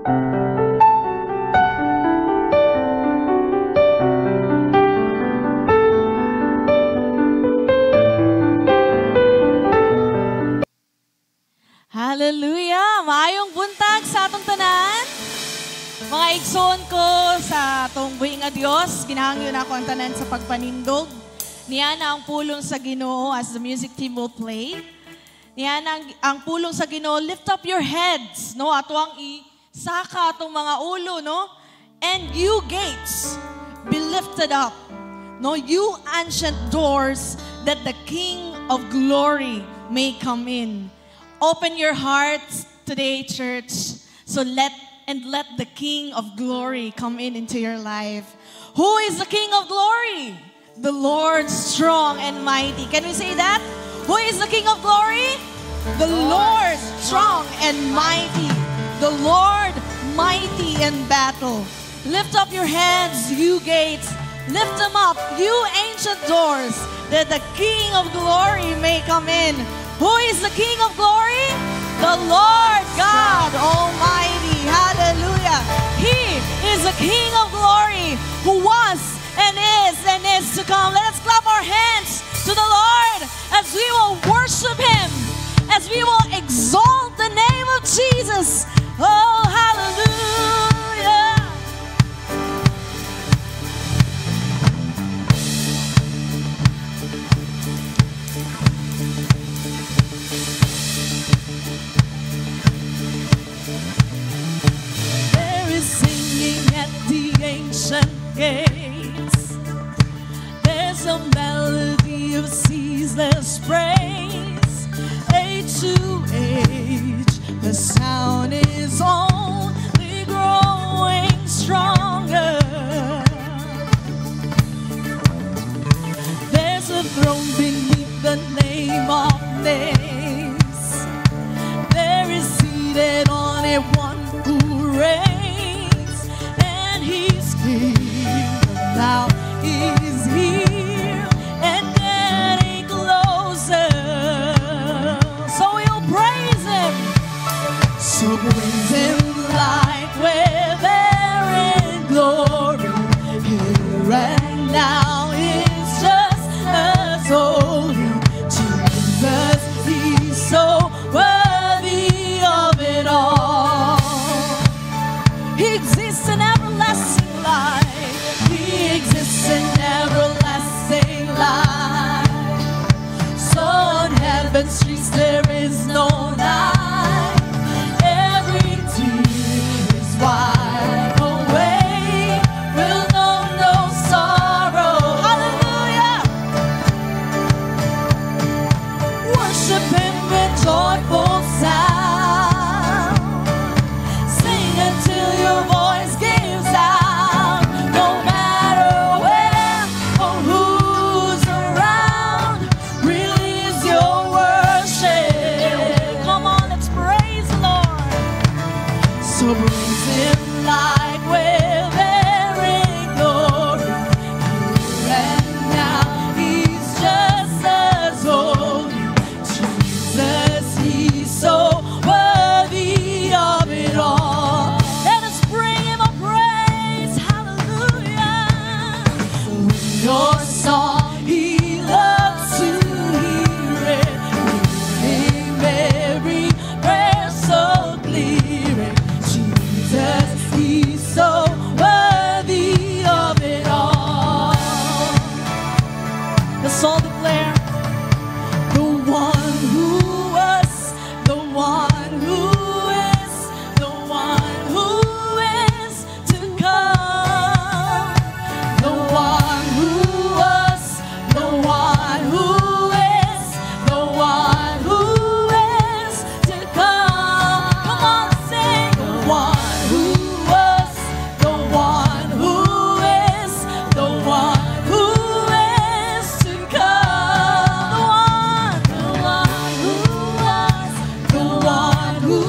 Hallelujah! Maayong buntag sa atong tanan. Mga igsoon ko sa atong buhing adios, ginahangyo na ako ang tanan sa pagpanindog. Niya na ang pulong sa Ginoo as the music team will play. Niya na ang pulong sa Ginoo, lift up your heads, no? Ato ang isaka atong mga ulo, no? And you gates, be lifted up. No, you ancient doors, that the King of glory may come in. Open your hearts today, church. So let the King of glory come into your life. Who is the King of glory? The Lord strong and mighty. Can we say that? Who is the King of glory? The Lord strong and mighty. The Lord mighty in battle. Lift up your hands, you gates. Lift them up, you ancient doors, that the King of glory may come in. Who is the King of glory? The Lord God Almighty. Hallelujah. He is the King of glory who was and is to come. Let us clap our hands to the Lord as we will worship Him, as we will exalt the name of Jesus. Oh, hallelujah. At the ancient gates, there's a melody of ceaseless praise. Age to age, the sound is only growing stronger. There's a throne beneath the name of names. There is seated on it one who reigns. He's here, now He's here and getting closer. So we'll praise Him. So praise Him like we're there in glory. Here and now is just as holy. Jesus, He's so worthy of it all. He exists in everlasting life. He exists in everlasting life. So on heaven's streets there is no night. Every tear is wiped away. We'll know no sorrow. Hallelujah. Worship Him with joyful sound. Sing until your voice gives out. No matter where or who's around, release your worship. Come on, let's praise the Lord. So praise Him like we're there in glory. Here and now He's just as holy. Jesus, He's so worthy of it all. Let us bring Him a praise. Hallelujah. Your song, He loves to hear it. Bring every prayer so clear. Jesus, He's so worthy of it all. Let's all declare, the one who was, the one who is, the one who is to come. The one who was, the one who is, the one who is to come. Come on, sing. The one who was, the one who is, the one who is to come. The one who was, the one who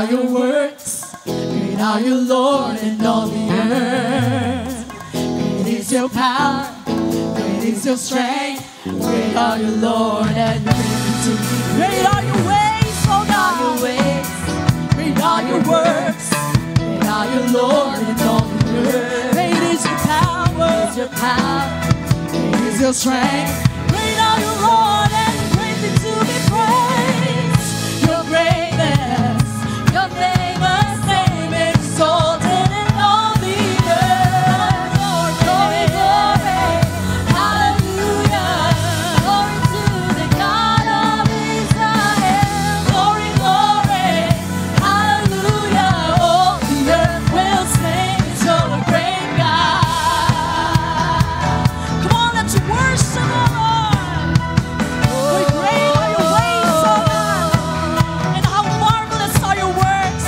are your works. Great are you, Lord, in all the earth. Great is your power. Great is your strength. Great are you, Lord, and greatly to be praised. Great are your ways, oh God. Your ways. Great are your works. Great are you, Lord, in all the earth. Great is your power. Great is your power. Great is your strength. Great are you, Lord, and greatly to be praised. Your greatness, your famous name exalted in all the earth. Lord, glory, glory, hallelujah. Glory to the God of Israel. Glory, glory, hallelujah. All the earth will sing to the great God. Come on, let's worship the Lord. For great are your ways, oh God, and how marvelous are your works.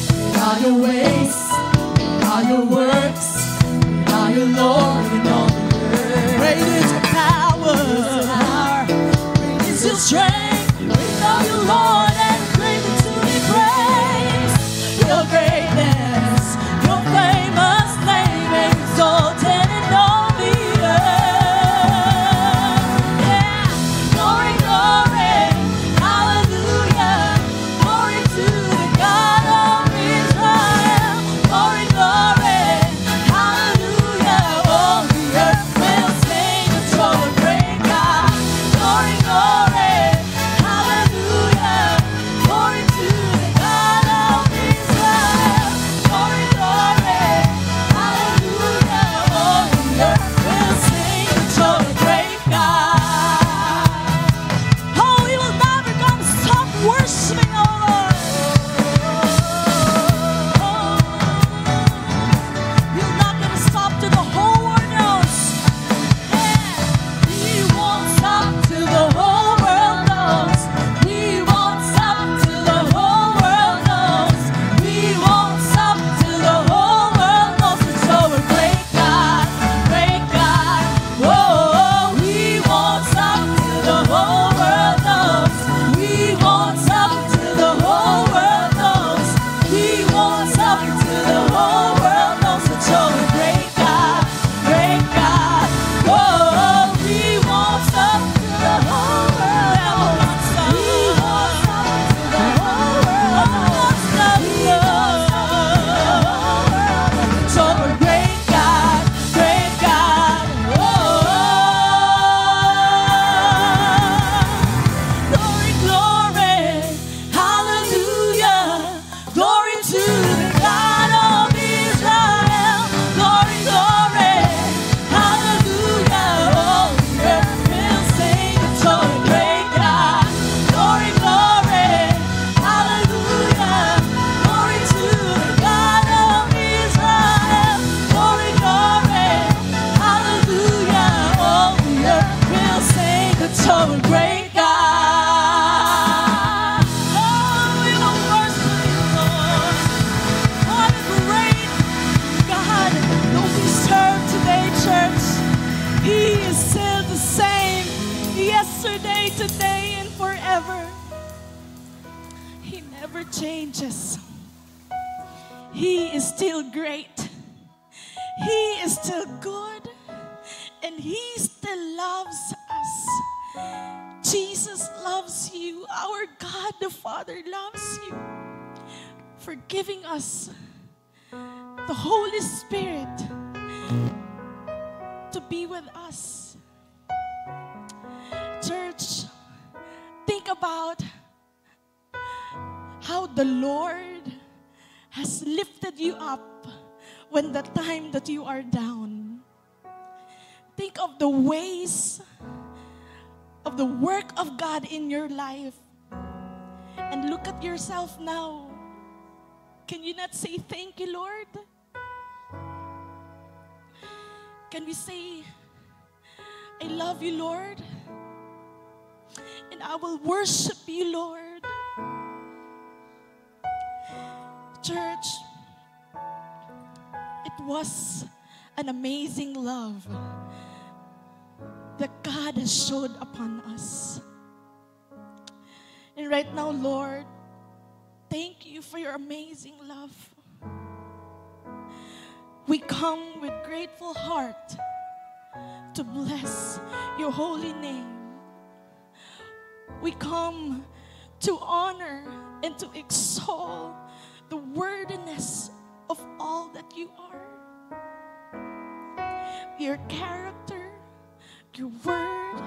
Great are your ways, great are your works, great are you, Lord, in all the earth. Great is your power, great is your strength. Great are you, Lord, and greatly to be praised. Your greatness, your famous name exalted in all the earth. Yeah, glory, glory, hallelujah. Glory to the God of Israel. Glory, glory, hallelujah. All the earth will sing to the great God. Glory, glory, hallelujah. Glory to the God of Israel. Glory, glory, hallelujah. All the earth will sing to the great God. Oh, we will never gonna stop worshiping, oh Lord. We're not gonna stop till the whole world knows. Yeah, we won't stop till the whole world knows. We won't stop till the whole world knows. We won't stop till the whole world knows. It's our great God, great God. Oh, we won't stop till the whole world knows. We won't stop till the whole world knows. We won't stop till the whole world knows. It's our great God, great God. Oh, we won't stop till the whole world knows. We won't stop till the whole world knows. It's our great God, great God. Oh, glory, glory, hallelujah. Glory to the God of Israel. Glory, glory, hallelujah. All the earth will sing to the great God. Glory, glory, hallelujah. Glory to the God of Israel. Glory, glory, hallelujah. All the earth will sing to the great God. Oh, we will worship you, Lord. What a great God that we serve today, church. He is still the same yesterday, today, and forever. He never changes. He is still great. He is still good. And He still loves us. Jesus loves you. Our God the Father loves you. For giving us the Holy Spirit to be with us. Church, think about how the Lord has lifted you up when the time that you are down. Think of the ways of the work of God in your life. And look at yourself now. Can you not say thank you, Lord? Can we say, I love you, Lord, and I will worship you, Lord? Church, it was an amazing love that God has showed upon us. And right now, Lord, thank you for your amazing love. We come with grateful heart to bless your holy name. We come to honor and to exalt the worthiness of all that you are. Your character, your word,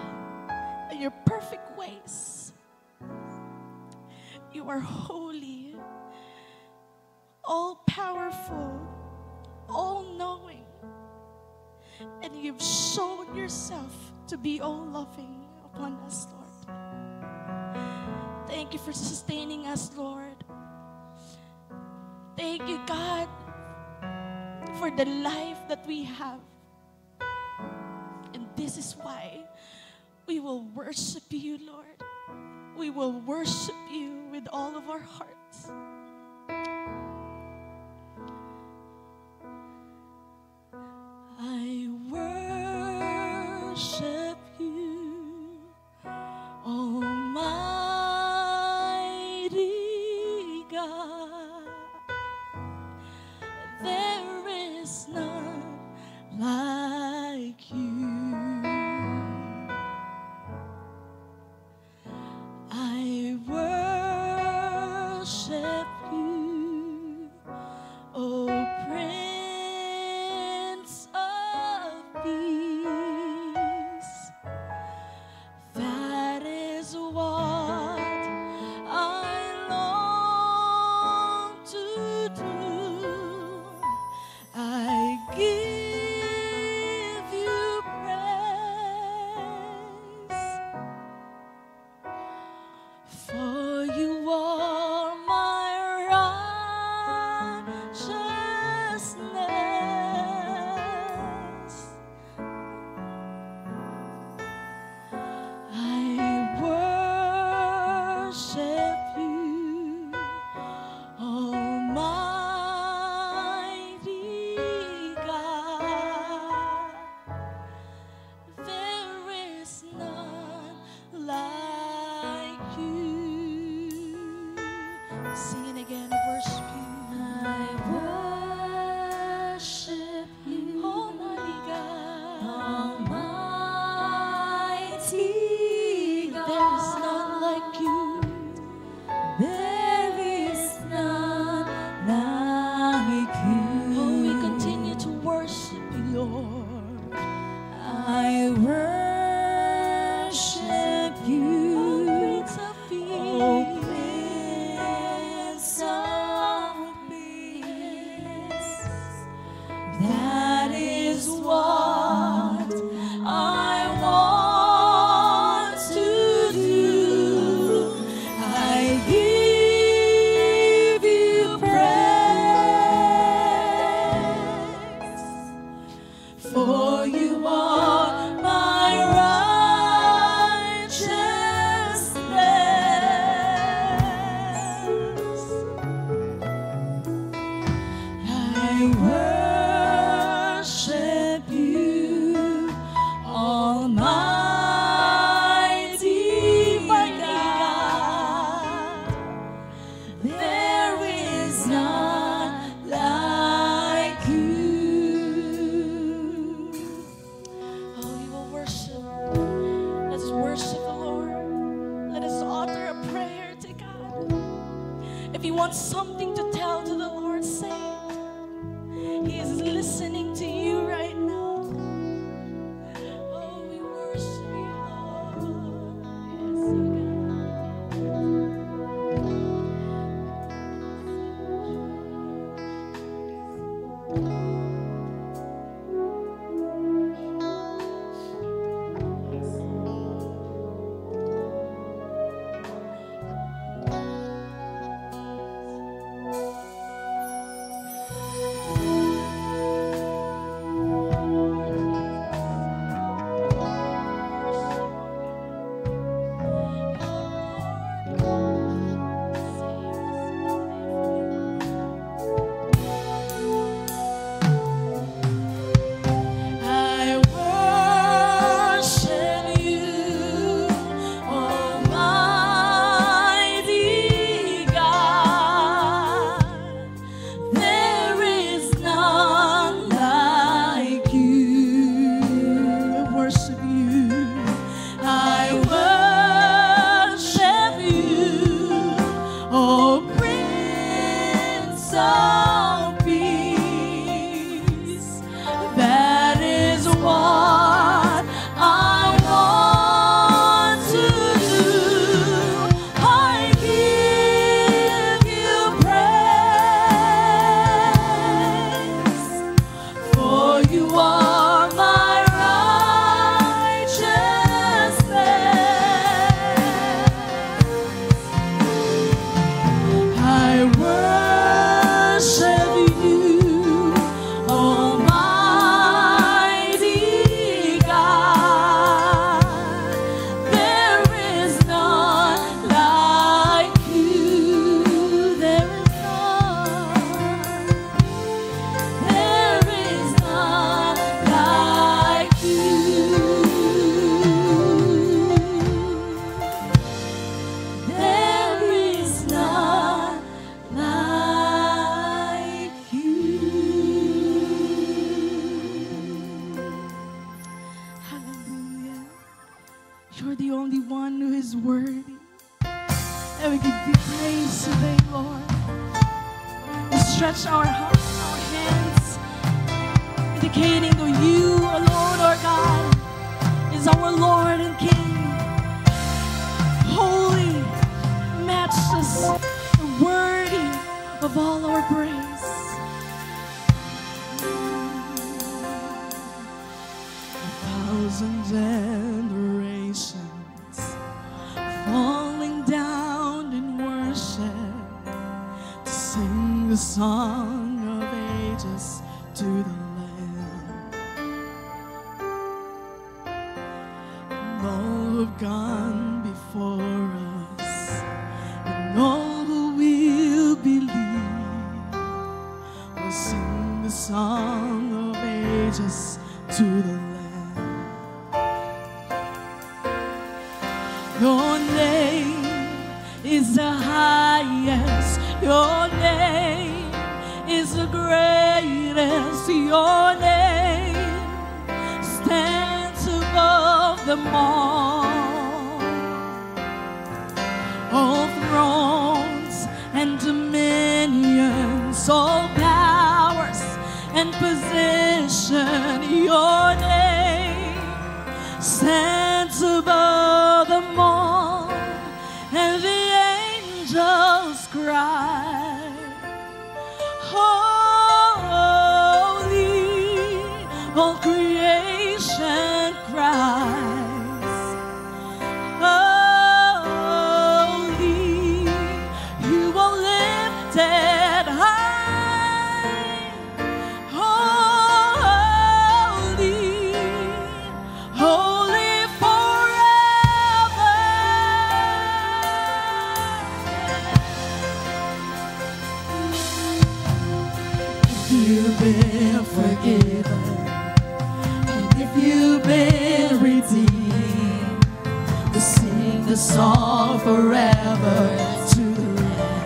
and your perfect ways. You are holy, all-powerful, all-knowing, and you've shown yourself to be all-loving upon us, Lord. Thank you for sustaining us, Lord. Thank you, God, for the life that we have. And this is why we will worship you, Lord. We will worship you with all of our hearts. I worship you, Almighty God. There is none like you. I worship you, O Prince of Peace. That is what I long to do. I give you praise, for you are my righteousness. I worship you, Almighty God. There is none like you. Sing it again, worship you. I worship you, Almighty God. Almighty God. There is none like you. There is none like you. Oh, we continue to worship you, Lord. I worship you, O Prince of Peace. That is what I want to do. I give you praise, for you are my righteousness. I worship you, Almighty God. There is none like you. Oh, we will worship. Let's worship the Lord. Let us offer a prayer to God. If you want something to tell to the Lord, say it. He is listening to you right now. Oh, we worship you, Lord. Yes, You're the only one who is worthy. And we give you praise today, Lord. We stretch our hearts, our hands, indicating that you alone, our God, is our Lord and King. Holy, matchless, and worthy of all our praise. A thousand generations falling down in worship to sing the song of ages to the Lamb. And all who've gone before us, and all who will believe, will sing the song of ages to the Lamb. Your name is the highest. Your name is the greatest. Your name stands above them all. All thrones and dominions, all powers and position. Your name stands above them all, and the angels cry, holy. All creation cries, holy. You are lifted high, holy, holy forever. If you've been forgiven, and if you've been redeemed, we'll sing the song forever to the Lamb.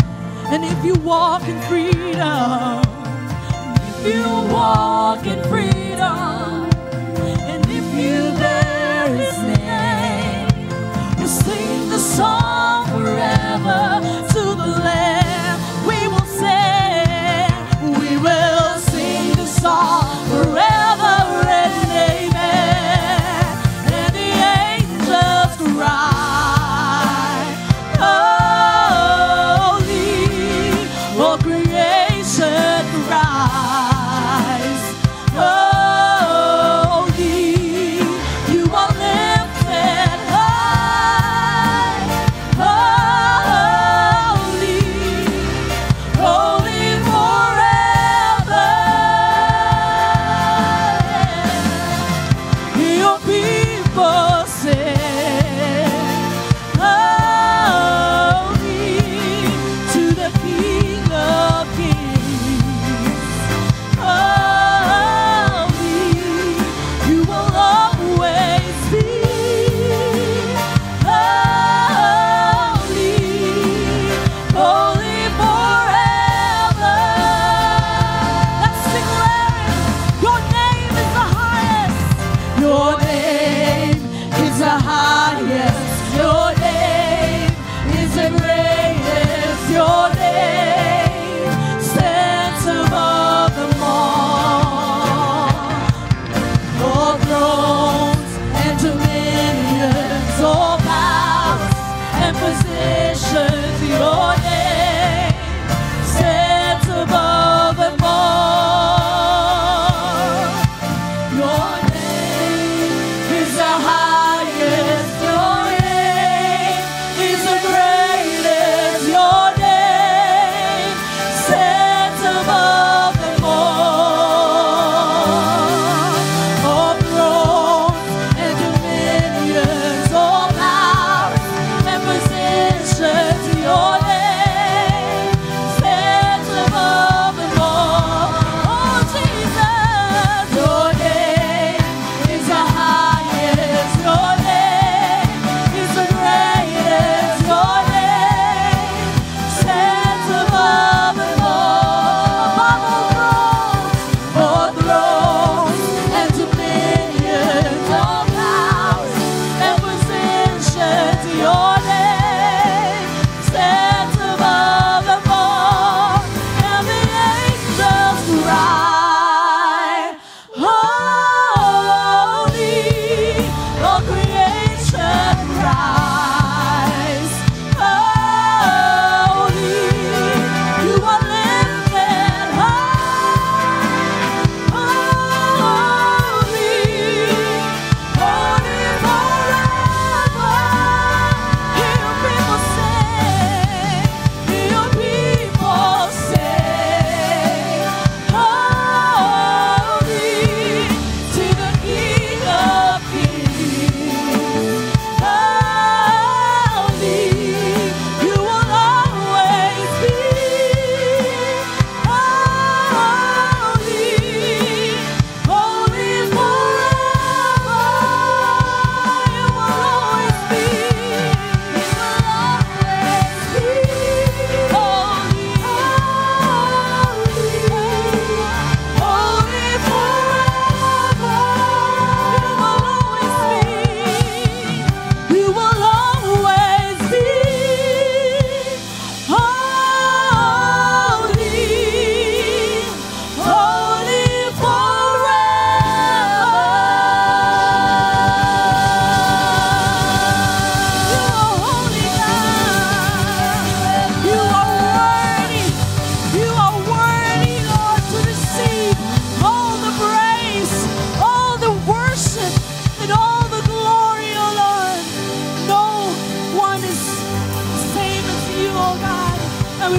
And if you walk in freedom, if you walk in freedom, and if you bear His name, we'll sing the song forever to the Lamb. We will sing the song forever and amen. And the angels cry, holy. All creation cries, holy.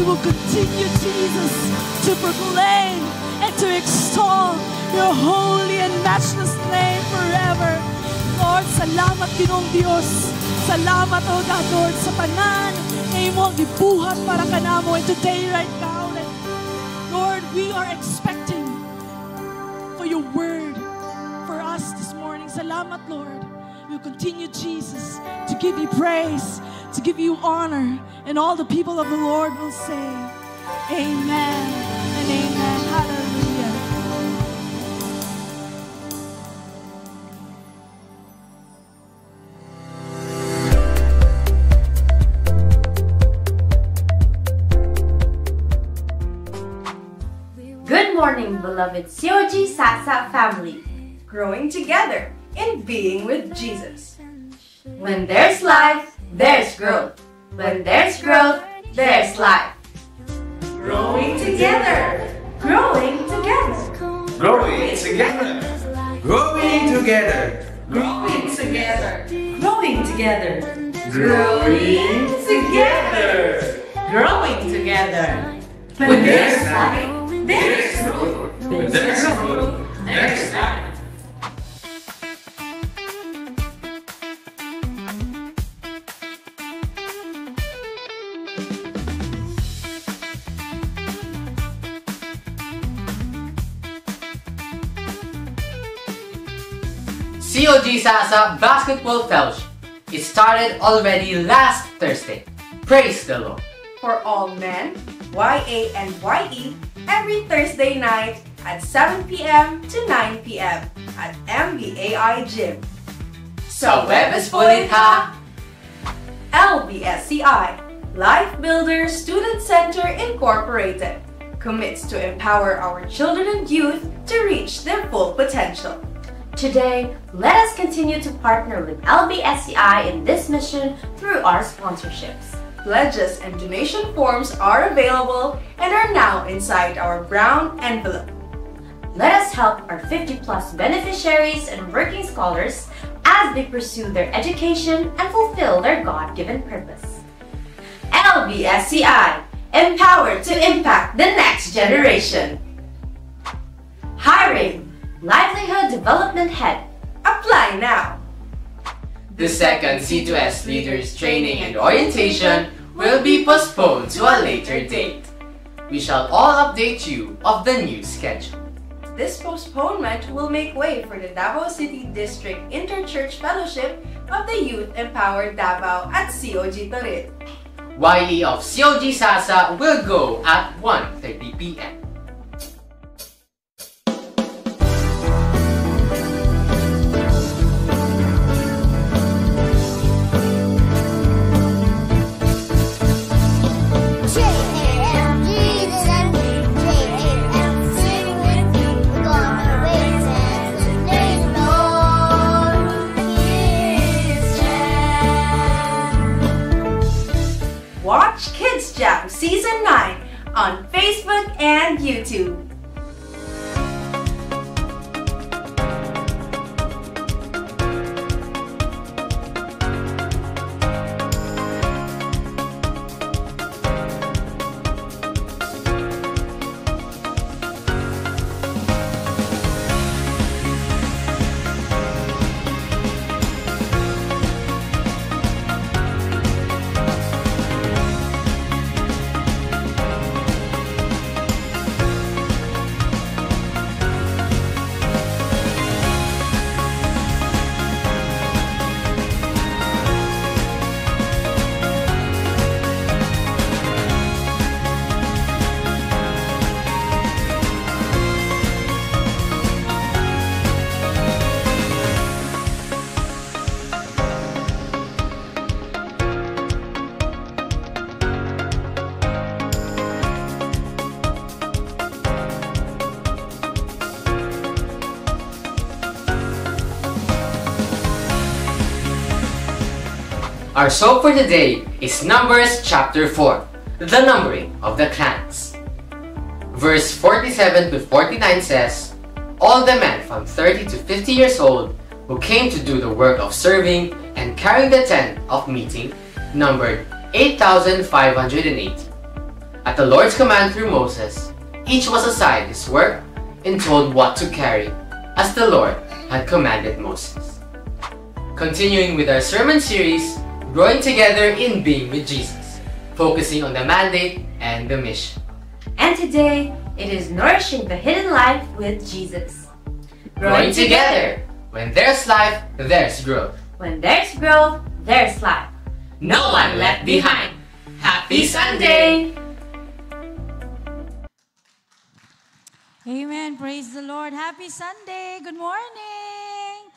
will continue, Jesus, to proclaim and to extol your holy and matchless name forever. Lord, salamat Ginoong Diyos. Salamat, O God, Lord, sa tanan na imong gibuhat para kanamo. And today, right now, Lord, we are expecting for your word for us this morning. Salamat, Lord. We'll continue, Jesus, to give you praise, to give you honor, and all the people of the Lord will say, Amen and amen. Hallelujah. Good morning, beloved COG Sasa family. Growing together in being with Jesus. When there's life, there's growth. When there's growth, there's life. Growing together. Growing together. Growing together. Growing together. Growing together. Growing together. Growing together. Growing together. When there's life, there's growth. When there's growth, there's life. COG Sasa Basketball Fellowship. It started already last Thursday. Praise the Lord. For all men, YA and YE, every Thursday night at 7 p.m. to 9 p.m. at MBAI Gym. Sa Webes ulit ha! LBSCI, Life Builder Student Center Incorporated, commits to empower our children and youth to reach their full potential. Today, let us continue to partner with LBSCI in this mission through our sponsorships. Pledges and donation forms are available and are now inside our brown envelope. Let us help our 50-plus beneficiaries and working scholars as they pursue their education and fulfill their God-given purpose. LBSCI, empowered to impact the next generation. Hiring Livelihood Development Head. Apply now. The second C2S Leaders Training and Orientation will be postponed to a later date. We shall all update you of the new schedule. This postponement will make way for the Davao City District Interchurch Fellowship of the Youth Empowered Davao at COG Toril. YE of COG Sasa will go at 1:30 p.m. Watch Kids Jam Season 9 on Facebook and YouTube. Our psalm for today is Numbers chapter 4, the numbering of the clans. Verse 47 to 49 says, all the men from 30 to 50 years old who came to do the work of serving and carrying the tent of meeting numbered 8,580. At the Lord's command through Moses, each was assigned his work and told what to carry, as the Lord had commanded Moses. Continuing with our sermon series, Growing Together in Being with Jesus, focusing on the mandate and the mission. And today, it is Nourishing the Hidden Life with Jesus. Growing together! When there's life, there's growth. When there's growth, there's life. No one left behind. Happy Sunday! Amen. Praise the Lord. Happy Sunday. Good morning.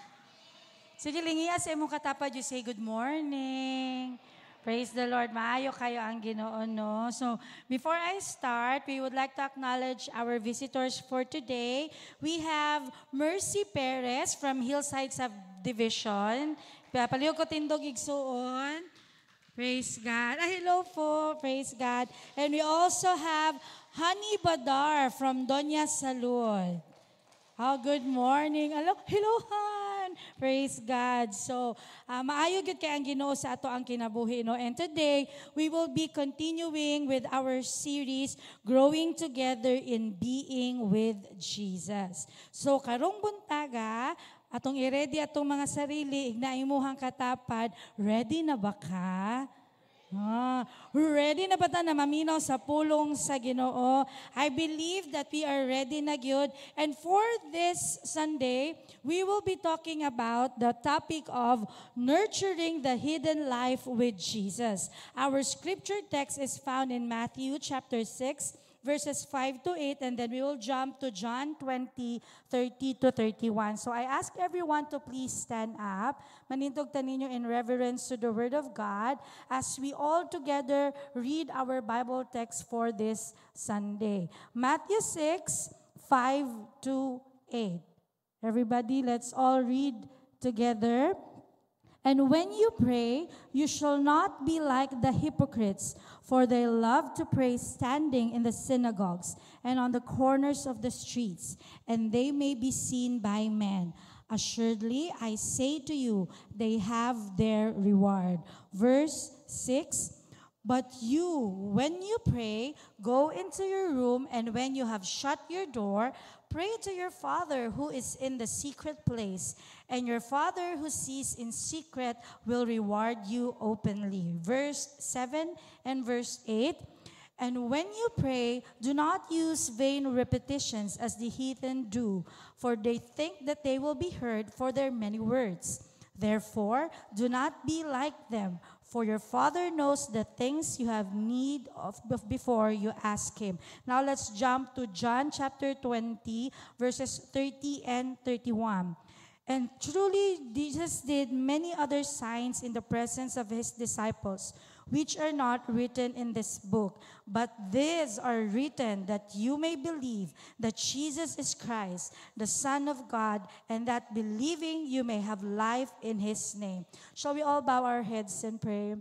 Sige, lingiya sa imong katapad, you say good morning. Praise the Lord. Maayo kayo ang Ginoo, no? So, before I start, we would like to acknowledge our visitors for today. We have Mercy Perez from Hillside Subdivision. Paliw ko tindog igsuon. Praise God. Hello po. Praise God. And we also have Honey Badar from Doña Salud. Good morning. Hello, Han. Praise God. So, maayo gud kay ang Ginoo sa ato ang kinabuhi, no? And today, we will be continuing with our series, Growing Together in Being with Jesus. So, karong buntaga, atong i-ready atong mga sarili, ignaimuhang katapad, ready na ba ka? Ready na ba ta na maminaw sa pulong sa Ginoo? I believe that we are ready na gyud. And for this Sunday, we will be talking about the topic of nurturing the hidden life with Jesus. Our scripture text is found in Matthew chapter 6, verses 5 to 8, and then we will jump to John 20, 30 to 31. So I ask everyone to please stand up. Manindog ta ninyo in reverence to the Word of God as we all together read our Bible text for this Sunday. Matthew 6, 5 to 8. Everybody, let's all read together. And when you pray, you shall not be like the hypocrites, for they love to pray standing in the synagogues and on the corners of the streets, and they may be seen by men. Assuredly, I say to you, they have their reward. Verse 6, but you, when you pray, go into your room, and when you have shut your door, pray to your Father who is in the secret place, and your Father who sees in secret will reward you openly. Verse 7 and verse 8, and when you pray, do not use vain repetitions as the heathen do, for they think that they will be heard for their many words. Therefore, do not be like them, for your Father knows the things you have need of before you ask Him. Now let's jump to John chapter 20, verses 30 and 31. And truly, Jesus did many other signs in the presence of His disciples, which are not written in this book. But these are written that you may believe that Jesus is Christ, the Son of God, and that believing you may have life in His name. Shall we all bow our heads and pray?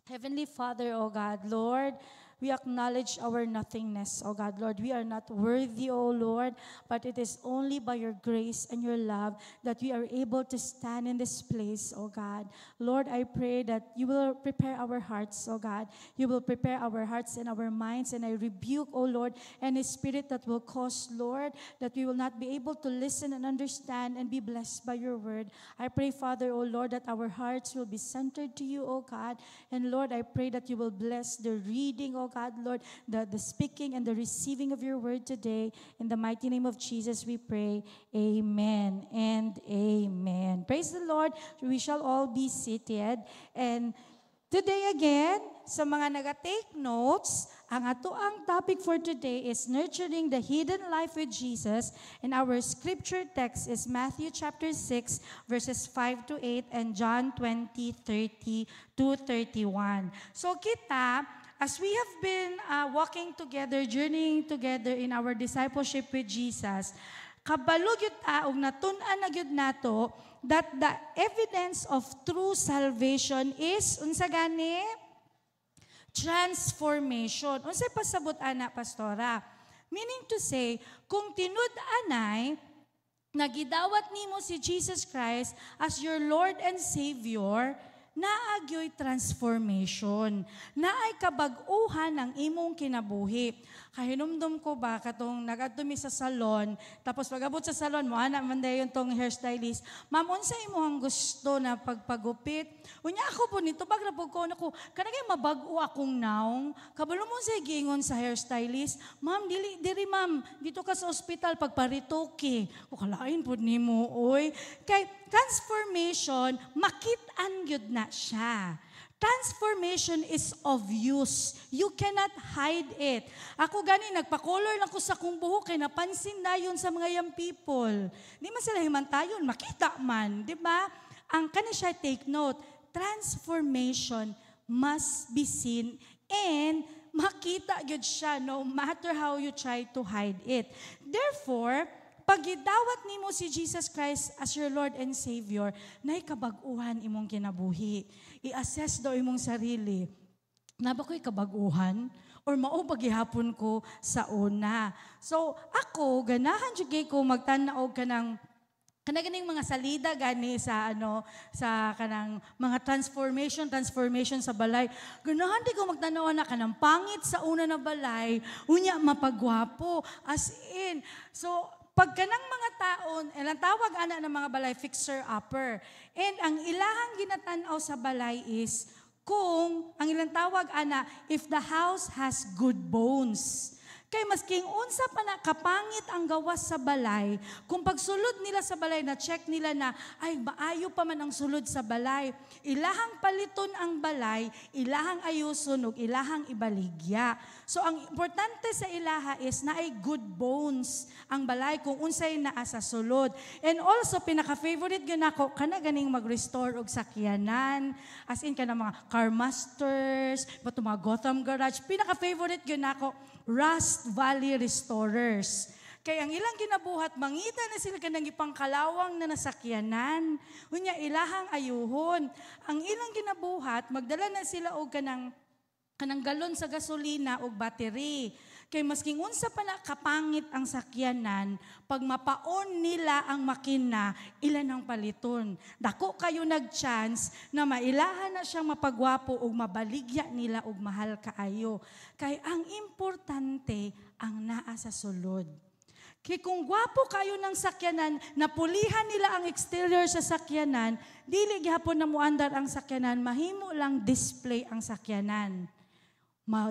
Heavenly Father, O God, Lord, we acknowledge our nothingness, O God, Lord. We are not worthy, O Lord, but it is only by your grace and your love that we are able to stand in this place, O God. Lord, I pray that you will prepare our hearts, O God. You will prepare our hearts and our minds, and I rebuke, O Lord, any spirit that will cause, Lord, that we will not be able to listen and understand and be blessed by your word. I pray, Father, O Lord, that our hearts will be centered to you, O God. And Lord, I pray that you will bless the reading, O God, Lord, the speaking and the receiving of your word today. In the mighty name of Jesus, we pray. Amen and amen. Praise the Lord. We shall all be seated. And today again, sa mga naga-take notes, ang atoang topic for today is nurturing the hidden life with Jesus. And our scripture text is Matthew chapter 6, verses 5 to 8, and John 20, 30 to 31. So kita, as we have been walking together, journeying together in our discipleship with Jesus, kabalo gyud ta og natun-an na gyud nato that the evidence of true salvation is unsa gani? Transformation. Unsay pasabot ana, pastora? Meaning to say, kung tinud-anay nagidawat nimo si Jesus Christ as your Lord and Savior, naagyo'y transformation, naay kabag-uhan ang imong kinabuhi. Kahinumdum ko ba, katong nag-adto mi sa salon, tapos pag-abot sa salon mo, anak man dayon tong hairstylist, ma'am, unsa imong gusto na pagpagupit? Unya ako po nito, bagra po ko, kanagay mabag-o akong naong, kabalo mo sa gingon sa hairstylist, ma'am, diri ma'am, dito ka sa ospital, pagparitoke. O kalain po ni mo, oy. Kay transformation, makit-an yun na siya. Transformation is of use. You cannot hide it. Ako gani, nagpa-color lang ko sa kong buhok, kaya napansin na yun sa mga young people. Di man sila himantayon, makita man. Di ba? Ang kani siya, take note, transformation must be seen and makita yun siya no matter how you try to hide it. Therefore, pag idawat nimo si Jesus Christ as your Lord and Savior, nay kabag-uhan imong kinabuhi. I-assess daw imong sarili. Naba ko'y kabag-uhan? Or mao paghihapon ko sa una? So, ako, ganahan jud ko magtanaog ka ng kanaganing mga salida gani sa sa kanang mga transformation sa balay. Ganahan di ko magtanaw na kanang pangit sa una na balay, unya mapagwapo as in. So pag kanang mga taon, ang tawag ana ng mga balay fixer-upper. And ang ilahang ginatanaw sa balay is kung ang ilang tawag ana if the house has good bones. Kay masking unsa pa na kapangit ang gawas sa balay, kung pagsulod nila sa balay, na-check nila na, ay, maayo pa man ang sulod sa balay. Ilahang paliton ang balay, ilahang ayuson, o ilahang ibaligya. So, ang importante sa ilaha is na ay good bones ang balay kung unsay naa sa sulod. And also, pinaka-favorite yun ako, kanaganing mag-restore og sakyanan, as in ka na mga car masters, bato mga Gotham Garage, pinaka-favorite yun ako, Rust Valley Restorers. Kaya ang ilang ginabuhat, mangita na sila kanang ipangkalawang na nasakyanan. Unya, ilahang ayuhon. Ang ilang ginabuhat, magdala na sila og kanang galon sa gasolina o battery. Kay masking unsa pa na kapangit ang sakyanan, pag mapaon nila ang makina, ilan ang paliton. Dako kayo nag-chance na mailahan na siyang mapagwapo o mabaligya nila o mahal kaayo. Kay ang importante ang naa sa sulod. Kaya kung gwapo kayo ng sakyanan, napulihan nila ang exterior sa sakyanan, dili gihapon na muandar ang sakyanan, mahimo lang display ang sakyanan.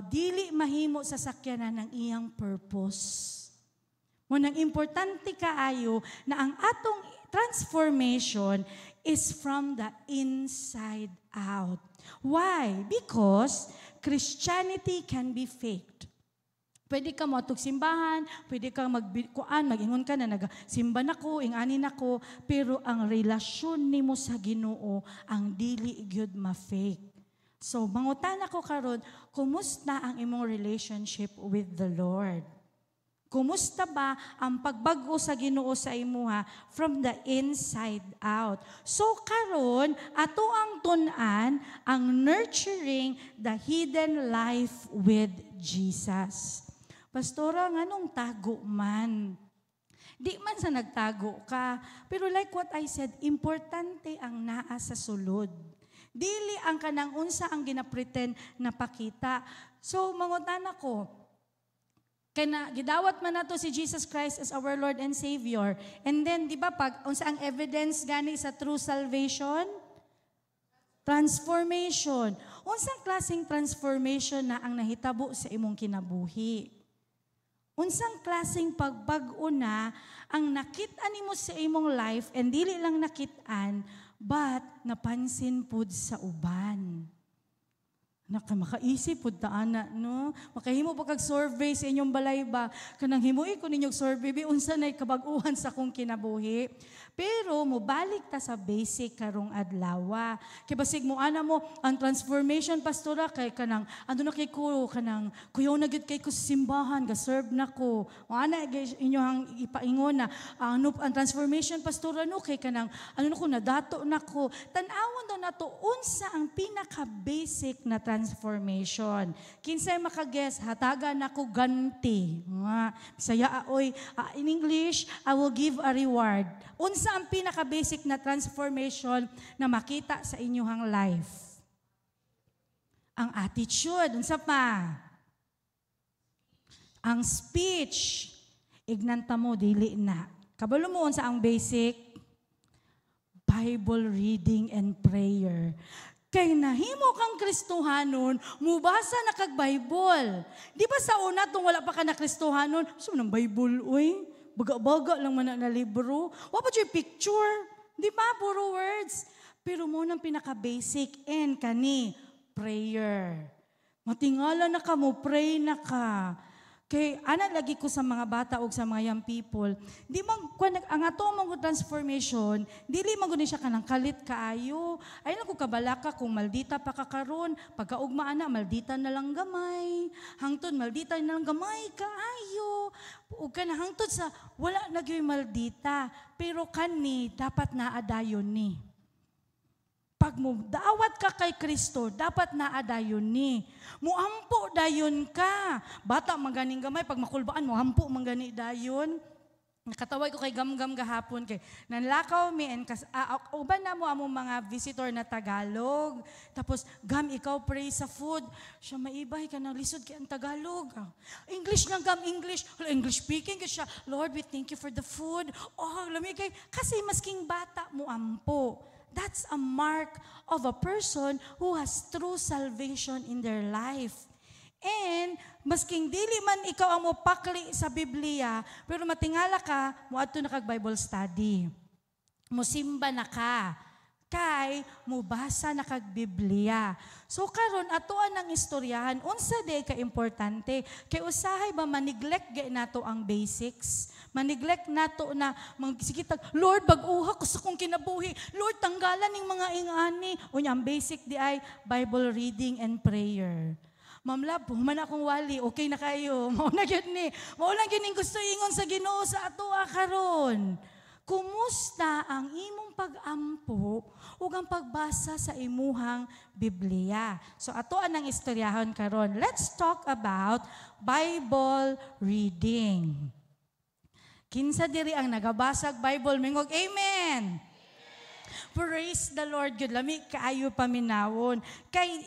Dili mahimo sa sakyanan ng iyang purpose. Munang importante kaayo na ang atong transformation is from the inside out. Why? Because Christianity can be faked. Pwede ka matug simbahan, pwede ka mag-ingon ka na nagsimba nako, ingani nako, pero ang relasyon nimo sa Ginoo ang dili gyud ma-fake. So, mangutan ako karon, kumusta ang imong relationship with the Lord? Kumusta ba ang pagbago sa Ginoo sa imuha from the inside out? So karon ato ang tun-an ang nurturing the hidden life with Jesus. Pastora, nganong tago man? Di man sa nagtago ka, pero like what I said, importante ang naa sa sulod. Dili ang kanang unsa ang ginapretend na pakita. So, mangutan ako, kaya gidawat man nato si Jesus Christ as our Lord and Savior. And then, di ba, pag unsa ang evidence gani sa true salvation? Transformation. Unsang klaseng transformation na ang nahitabo sa imong kinabuhi? Unsang klaseng pagbag-o na ang nakit-an nimo sa imong life and dili lang nakit-an, but napansin pud sa uban. Makaisip pud ta ana no, makahimo pa kag survey sa inyong balay ba kanang himuy ko ninyong survey unsa nay kabag-uhan sa akong kinabuhi. Pero mobalik ta sa basic karong adlaw. Kay basig mo ana mo ang transformation pastora kay kanang na kay ko kanang kuyaw na gid kay ko sa simbahan ga serve nako. O ana inyong ipaingon na ang transformation pastora no kay kanang nako nadato nako. Tan-awon daw nato unsa ang pinaka basic na transformation. Kinsay makaguess, hatagan ako ganti. Nga, Bisaya oy, in English, I will give a reward. Unsa ang pinaka-basic na transformation na makita sa inyong life? Ang attitude, unsa pa? Ang speech, ignanta mo, dili na. Kabalo mo unsa ang basic? Bible reading and prayer. Kay nahimo kang Kristohanon, mubasa na kag Bible. Di ba sa una, itong wala pa ka na Kristohanon, so ng Bible, uy, baga-baga lang man na libro. What about your picture? Di ba, puro words? Pero mo nang pinaka-basic and kani, prayer. Matingala na ka mo, pray na ka. Kay ana lagi ko sa mga bata o sa mga young people, di man ang ato mga transformation, dili man gud siya kanang kalit kaayo. Ay na ko kabalaka kung maldita pa kakaron, pagkaugma ana maldita na lang gamay. Hangtod maldita na lang gamay kaayo. Ug kana hangtod sa wala na gyud maldita, pero kani dapat naadayon ni. Pag mo dawat ka kay Kristo, dapat naadayon ni. Muampo dayon ka. Bata maganing gamay, pag makulbaan mo, ampo mangani dayon. Nakatawag ko kay Gamgam gahapon kay nanlakaw mi and uban na mo among mga visitor na Tagalog. Tapos Gam ikaw pray sa food. Siya maibay ka nang lisod kay ang Tagalog. English lang Gam English. English speaking ka siya. Lord, we thank you for the food. Oh, lami kay kasi masking bata mo ampo. That's a mark of a person who has true salvation in their life. And, masking dili man ikaw ang mopakli sa Biblia, pero matingala ka, muadto na kag Bible study. Musimba na ka. Kay, mubasa na kag Biblia. So karon atoan ang istoryahan, unsa day ka importante? Kay usahay ba maneglect gay nato ang basics? Maneglect nato na magsikitag, Lord, bag-uha ko sa kong kinabuhi. Lord, tanggalan ning mga ingani. Unya ang basic di ay Bible reading and prayer. Ma'am Lab, human akong wali, okay na kayo. Mauna gyud ni. Mauna gyud ning gusto ingon sa Ginoo sa atoa karon. Kumusta ang imong pag-ampo ug ang pagbasa sa imuhang Biblia? So atoan ang istoryahon karon. Let's talk about Bible reading. Kinsa diri ang nagabasag Bible mingog amen. Praise the Lord, good lami kaayo paminawon. Kay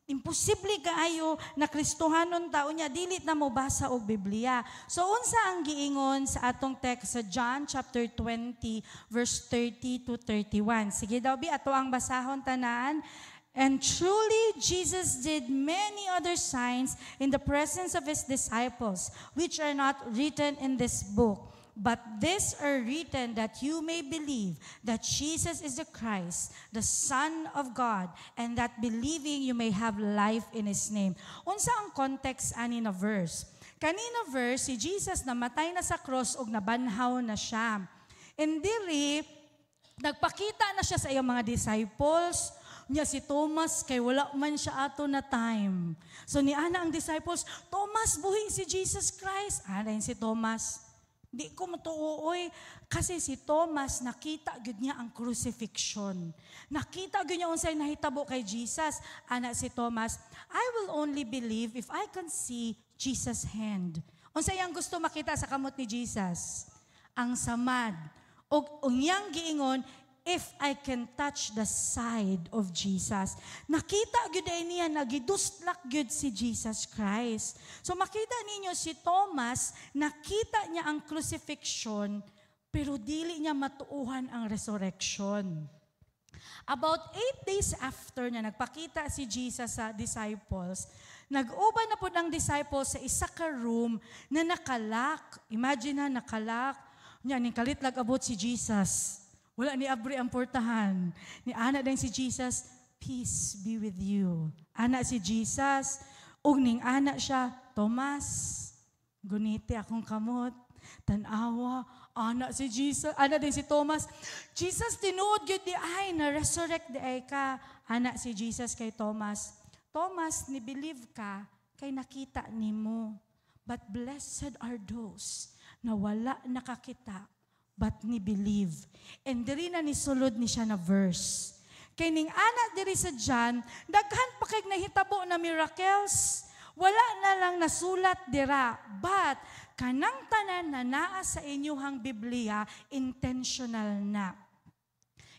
imposible kaayo na Kristohanon tao niya dili na mo basa og Biblia. So unsa ang giingon sa atong text sa John chapter 20 verse 30 to 31. Sige daw bi ato ang basahon tanan. And truly Jesus did many other signs in the presence of his disciples, which are not written in this book. But these are written that you may believe that Jesus is the Christ, the Son of God, and that believing you may have life in His name. Unsa ang context ani na verse? Kanina verse, si Jesus namatay na sa cross ug nabanhaw na siya. And dili, nagpakita na siya sa iyang mga disciples, niya si Thomas, kay wala man siya ato na time. So ni ana ang disciples, Thomas, buhi si Jesus Christ. Ana si Thomas, di ko matuoy kasi si Thomas nakita gyud niya ang crucifixion. Nakita gyud niya unsay nahitabo kay Jesus. Ana si Thomas, I will only believe if I can see Jesus' hand. Unsay ang gusto makita sa kamot ni Jesus? Ang samad. Og unyang giingon, if I can touch the side of Jesus. Nakita gyud niya nagidustlak gyud si Jesus Christ. So makita ninyo si Thomas, nakita niya ang crucifixion, pero dili niya matuuhan ang resurrection. About 8 days after na nagpakita si Jesus sa disciples, nag-uban na po ng disciples sa isa ka room na nakalak. Imagine na nakalak. Ning kalitlag abot si Jesus. Wala ni abri ang portahan. Ni ana din si Jesus, peace be with you. Ana si Jesus, ug ning ana siya, Thomas, guniti akong kamot. Tanawa, ana si Jesus, ana din si Thomas. Jesus, tinuod gyud di ay, na-resurrect di ay ka. Ana si Jesus kay Thomas. Thomas, ni-believe ka, kay nakita nimo. But blessed are those na wala nakakita, but ni believe. And diri na ni sulod ni siya na verse. Kay ning ana diri sa John, daghan pa kay nahitabo na miracles. Wala na lang nasulat dira, but kanang tanan na naa sa inyuhang Biblia, intentional na.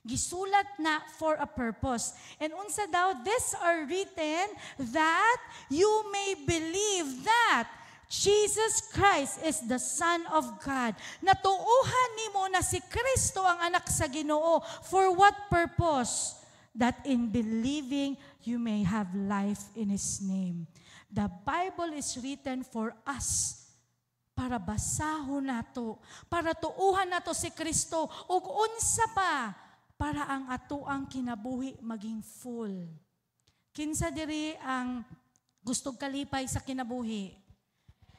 Gisulat na for a purpose. And unsa daw, these are written that you may believe that Jesus Christ is the Son of God. Natuuhan nimo na si Kristo ang anak sa Ginoo. For what purpose? That in believing you may have life in His name. The Bible is written for us. Para basahon nato, para tuuhan nato si Kristo, ug unsa pa, para ang atoang kinabuhi maging full. Kinsa diri ang gustong kalipay sa kinabuhi?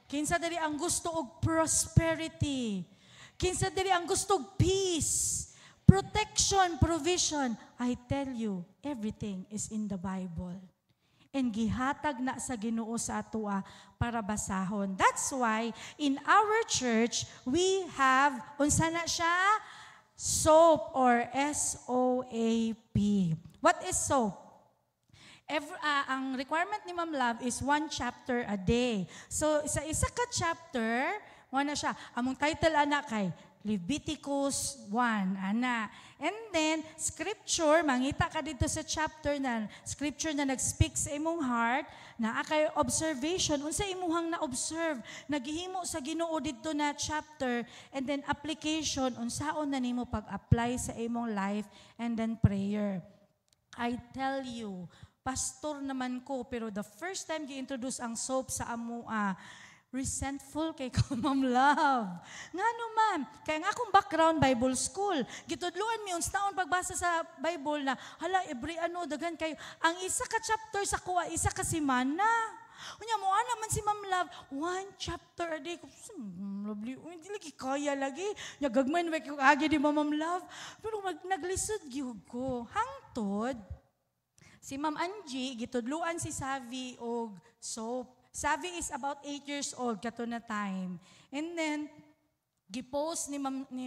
Kinsa diri ang gusto og prosperity? Kinsa diri ang gusto og peace, protection, provision? I tell you, everything is in the Bible. And gihatag na sa Ginoo sa atoa para basahon. That's why in our church we have unsa na siya? SOAP or SOAP. What is SOAP? Ang requirement ni Ma'am Love is 1 chapter a day. So sa isa ka chapter, na siya. Among title ana kay Leviticus 1, ana. And then, scripture, mangita ka dito sa chapter na, scripture na nag-speak sa imong heart, na akay observation, unsa imuhang na-observe, naghihimo sa Ginoo dito na chapter, and then application, unsaon na nimo pag-apply sa imong life, and then prayer. I tell you, pastor naman ko, pero the first time gi-introduce ang soap sa amua, resentful kay ko, Ma'am Love. Nga naman, kaya nga akong background Bible school. Gitudluan mi uns taon pagbasa sa Bible na, hala, every daghan kayo. Ang isa ka chapter sa kuha, isa ka simana. Unya mo naman si Ma'am Love, 1 chapter a day. Lovely, hindi lagi kaya lagi. Gagmay na ko agi di Ma'am Love. Pero naglisod gyud ko. Hangtod, si Ma'am Angie, gitudluan si Savi og soap. Savi is about 8 years old, kato na time. And then, gipost ni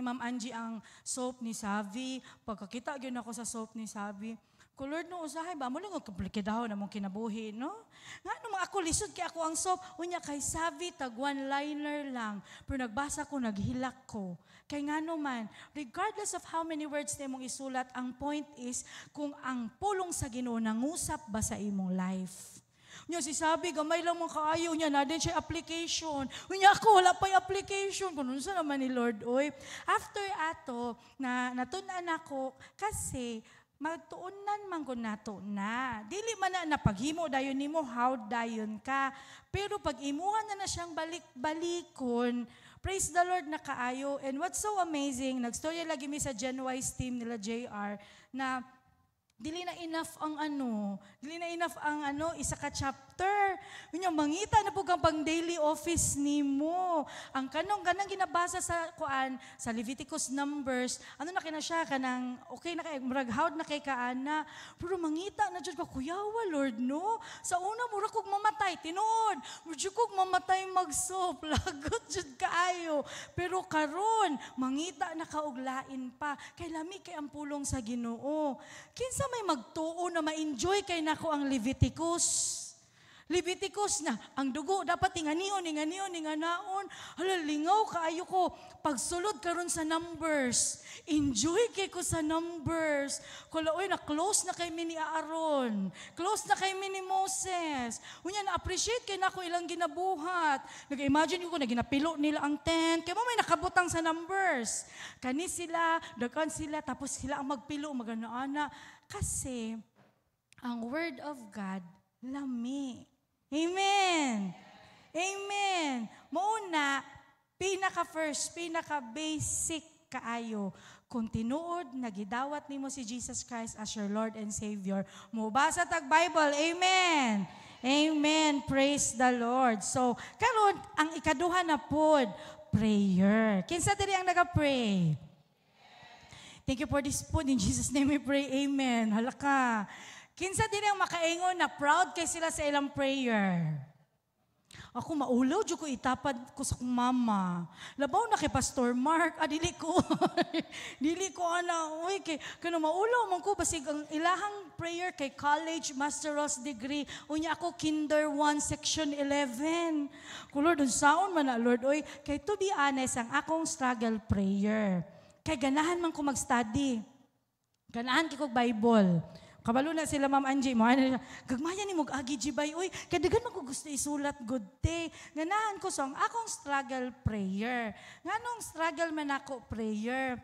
Ma'am Angie ang soap ni Savi. Pagkakita yun ako sa soap ni Savi, ko Lord no, usahay ba? Mula nga komplikadaw na mong kinabuhi, no? Nga naman ako, lisod kay ako ang soap. Unya kay Savi, tag one-liner lang. Pero nagbasa ko, naghilak ko. Kay nga naman, regardless of how many words na mong isulat, ang point is, kung ang pulong sa Ginoo nangusap ba sa imong life. Unya si Sabi, gamay lang mong kaayo niya, na din siya application. Unya ako, wala pa'y application. Kung sa naman ni Lord, oy. After ato, natunan ako, kasi magtuunan man ko nato na. Dili man na paghimo dayon nimo, how dayon ka. Pero pag imuhan na siyang balik-balikon, praise the Lord na kaayo. And what's so amazing, nagstorya lagi mi sa Genwise team nila JR, na dili na enough ang isa ka chapter. Unya mangita na pug ang pang daily office nimo. Ang kanang ginabasa sa sa Leviticus, Numbers, na kina siya kanang okay na kay murag hawd na kay kaana. Pero mangita na jud ka kuyawa Lord no. Sa una mura kog mamatay tinuod. Mura kog mamatay magsop lagot jud kaayo. Pero karon mangita na kauglain pa kay lami kay ang pulong sa Ginoo. Kinsa may magtuo na ma-enjoy kay nako ang Leviticus. Leviticus na, ang dugo dapat inganaon. Hala, lingaw kaayo ko. Pagsulod karon sa Numbers, enjoy kay ko sa Numbers. Kula, oy, na-close na kay mi ni Aaron. Close na kay mi ni Moses. Unya, na-appreciate kay nako ilang ginabuhat. Nag-imagine ko na ginapilo nila ang tent. Kaya may nakabutang sa Numbers. Kani sila, dakan sila, tapos sila ang magpilo, magana-ana. Kasi, ang Word of God, lami. Amen. Amen. Mauna, pinaka-basic kaayo. Kung tinuod, nagidawat nimo si Jesus Christ as your Lord and Savior. Mubasa tag Bible. Amen. Amen. Praise the Lord. So, karon ang ikaduha na pod, prayer. Kinsa diri ang nag-pray? Thank you for this food. In Jesus' name we pray. Amen. Halaka. Kinsa din ang makaingon na proud kay sila sa ilang prayer? Ako maulaw, dyan ko itapad ko sa kong mama. Labaw na kay Pastor Mark, dili ko. Dili ko, uy, kaya maulaw man ko, basig ang ilahang prayer kay college, master's degree. Unya ako, kinder 1, section 11. Ko, Lord, unsaon man na, Lord, uy, kay to be honest, ang akong struggle prayer. Kay ganahan man ko mag-study. Ganahan ko Bible. Kabalo na sila Ma'am Angie mo. Gagmaya ni mo agi jibay. Uy, kadagan man ko gusto isulat good day. Ganahan ko sa akong struggle prayer. Nganong struggle man ako prayer.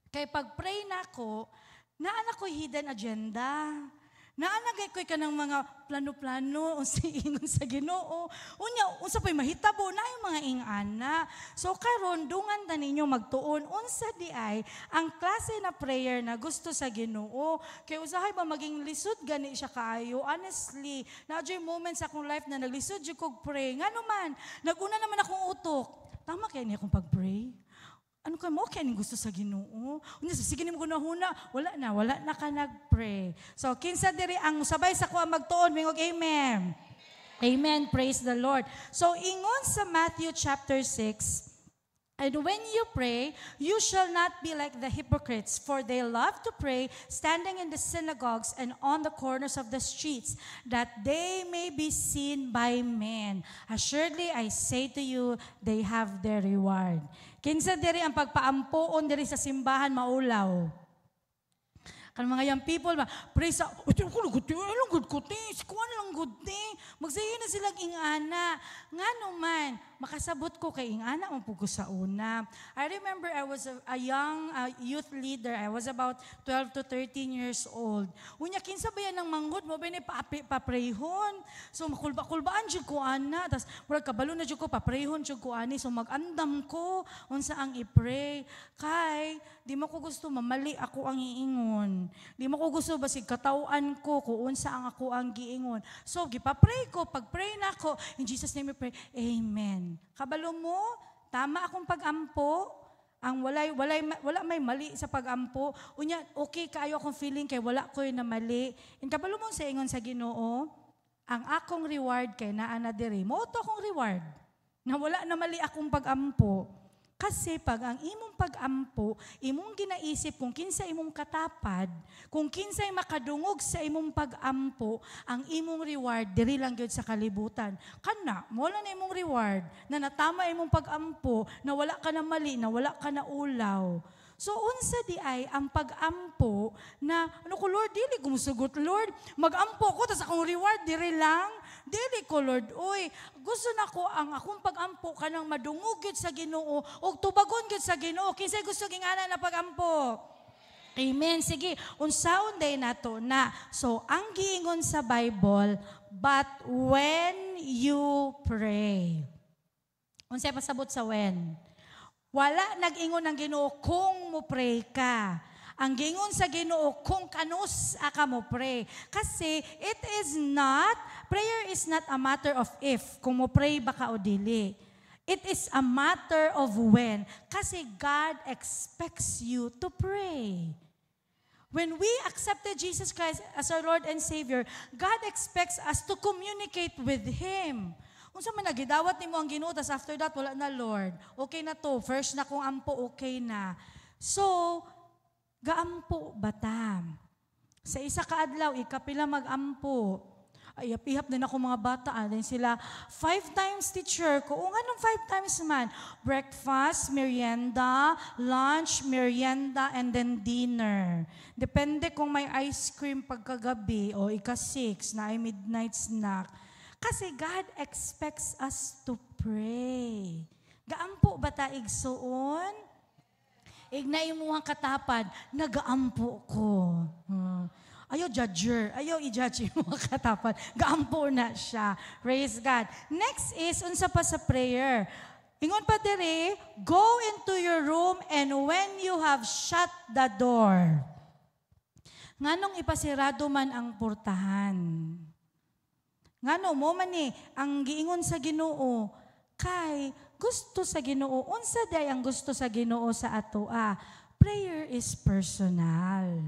Kay pag pray na ako, naan ako hidden agenda. Naanagay ko'y ka ng mga plano-plano, unsa ingon sa Ginoo. Unya, unsa pa'y mahitabo na yung mga ingana. So karon dungan ta ninyo magtuon, unsa di ay ang klase na prayer na gusto sa Ginoo. Kay usahay ba maging lisod gani siya kaayo. Honestly, na-joy moments sa akong life na naglisod jud kog pray. Ngano man, naguna naman akong utok. Tama kaya niya akong pag-pray? Ano ka mo? Kaya gusto sa Ginoo. Sige ni mo gunahuna. Wala na ka nag-pray. So, kinsa diri ang sabay sa kuha magtuon, mingog amen. Amen, praise the Lord. So, ingon sa Matthew chapter 6, and when you pray, you shall not be like the hypocrites, for they love to pray, standing in the synagogues and on the corners of the streets, that they may be seen by men. Assuredly, I say to you, they have their reward. Kinsa diri ang pagpaampoon diri sa simbahan maulaw? Kan mga young people ba, pray sa, ilang good kuti, sikuan lang good thing. Magsayo na silang ingana. Nga naman, makasabot ko kay ingana, mapugo sa una. I remember I was a young youth leader. I was about 12 to 13 years old. Unya, kinsa ba yan ng manghod mo, ba paprayhon. So, makulba-kulbaan dyan ko, ana. Tapos, murag kabalo na dyan ko, paprayhon dyan ko, ani. So, mag-andam ko, unsa ang i-pray. Kay, di mo ko gusto, mamali ako ang iingon. Di mo ko gusto basig katawan ko kung unsa ang ako ang giingon. So, gipapray ko, pag-pray na ako, in Jesus' name we pray, Amen. Kabalo mo, tama akong pag-ampo, ang wala may mali sa pag-ampo. Unya, okay kayo akong feeling kay wala ko na mali. In kabalo mo sa ingon sa Ginoo, ang akong reward kay naa na diri. Mo to akong reward. Na wala na mali akong pag-ampo. Kasi pag ang imong pag-ampo, imong ginaisip kung kinsa imong katapad, kung kinsay makadungog sa imong pag-ampo, ang imong reward, diri lang gyud sa kalibutan. Kana, wala na imong reward, na natama imong pag-ampo, na wala ka na mali, na wala ka na ulaw. So, unsa di ay ang pag-ampo na, ano ko, Lord, dili gumusugot, Lord, mag-ampo ko, tas akong reward, diri lang, dili ko, Lord, uy, gusto na ko ang akong pag-ampo ka nang madungog yun sa Ginoo, o tubagon yun sa Ginoo, kinsay gusto gingana na pag-ampo? Amen. Sige, unsaon day na to na, so, ang giingon sa Bible, but when you pray, unsay pasabot sa when? Wala nag-ingon ng Ginoo kung mo pray ka. Ang gingon sa Ginoo kung kanus ka mo pray. Kasi prayer is not a matter of if, kung mo pray ba ka o dili. It is a matter of when. Kasi God expects you to pray. When we accepted Jesus Christ as our Lord and Savior, God expects us to communicate with Him. Kung sa man nagidawat ni mo ang Ginoo, tas after that, wala na, Lord. Okay na to. First na kung ampo, okay na. So, gaampo bata. Sa isa kaadlaw, ikapila mag-ampo. Ay, ihap din ako mga bata. Then sila, 5 times teacher ko. O anong 5 times man? Breakfast, merienda, lunch, merienda, and then dinner. Depende kung may ice cream pagkagabi o ika-6 na ay midnight snack. Kasi God expects us to pray. Gaampo ba ta igsuon? Ignay mo ang katapad, nagaampo ko. Ayaw judger, ayaw i-judge mo ang katapad. Gaampo na siya. Praise God. Next is, unsa pa sa prayer. Ingon pa diri, go into your room and when you have shut the door. Nganong ipasirado man ang portahan. Ngano mo man ang giingon sa Ginoo kay gusto sa Ginoo. Unsa day ang gusto sa Ginoo sa atoa? Prayer is personal.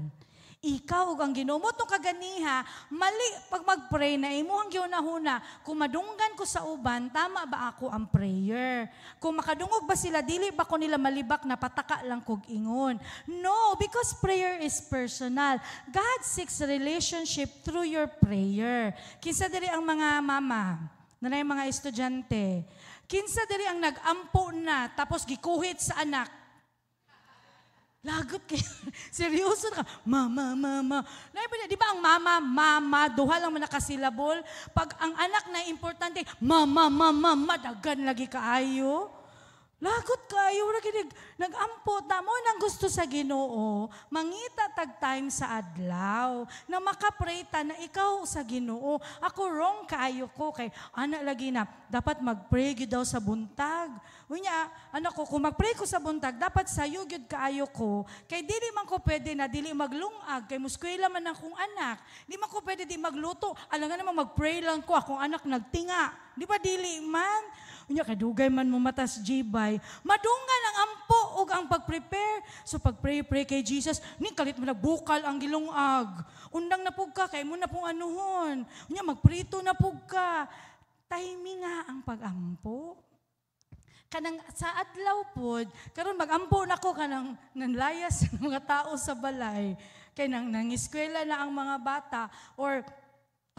Ikaw ug ang Ginoo mo tong kaganiha, mali pag mag-pray na imuhang giunahuna, kung madunggan ko sa uban, tama ba ako ang prayer? Kung makadungog ba sila, dili ba ko nila malibak na pataka lang kog ingon? No, because prayer is personal. God seeks relationship through your prayer. Kinsa diri ang mga mama, nanay mga estudyante, kinsa diri ang nag-ampo na tapos gikuhit sa anak? Lagot kayo. Seryoso na ka. Mama. Di ba ang mama, duha lang man nakasilabol. Pag ang anak na importante, mama, dagan lagi kaayo. Lagot kayo, nag-ampo, tamo nang gusto sa Ginoo, mangita tag time sa adlaw, na makapray ta na ikaw sa Ginoo. Ako wrong kaayo ko, kay anak lagi na, dapat mag-pray gyud daw sa buntag. Unya, anak ko, kung mag-pray ko sa buntag, dapat sayo gyud kaayo ko, kay dili man ko pwede na dili maglungag, kay muskwela man akong anak, di man ko pwede di magluto, alangan naman mag-pray lang ko, akong anak nagtinga, di ba dili man? Unya, kadugay man mo matas jibay, madungan ang ampo o ang pag-prepare. So pag-pray kay Jesus, ni kalit mo nagbukal ang gilungag. Undang na pug ka, kay mo na pong anuhon. Unya, magprito na pug ka. Timing nga ang pag-ampo. Kanang sa adlaw pod, karon mag-ampo na ko kanang nanlayas ng mga tao sa balay. Kay nangiskwela na ang mga bata or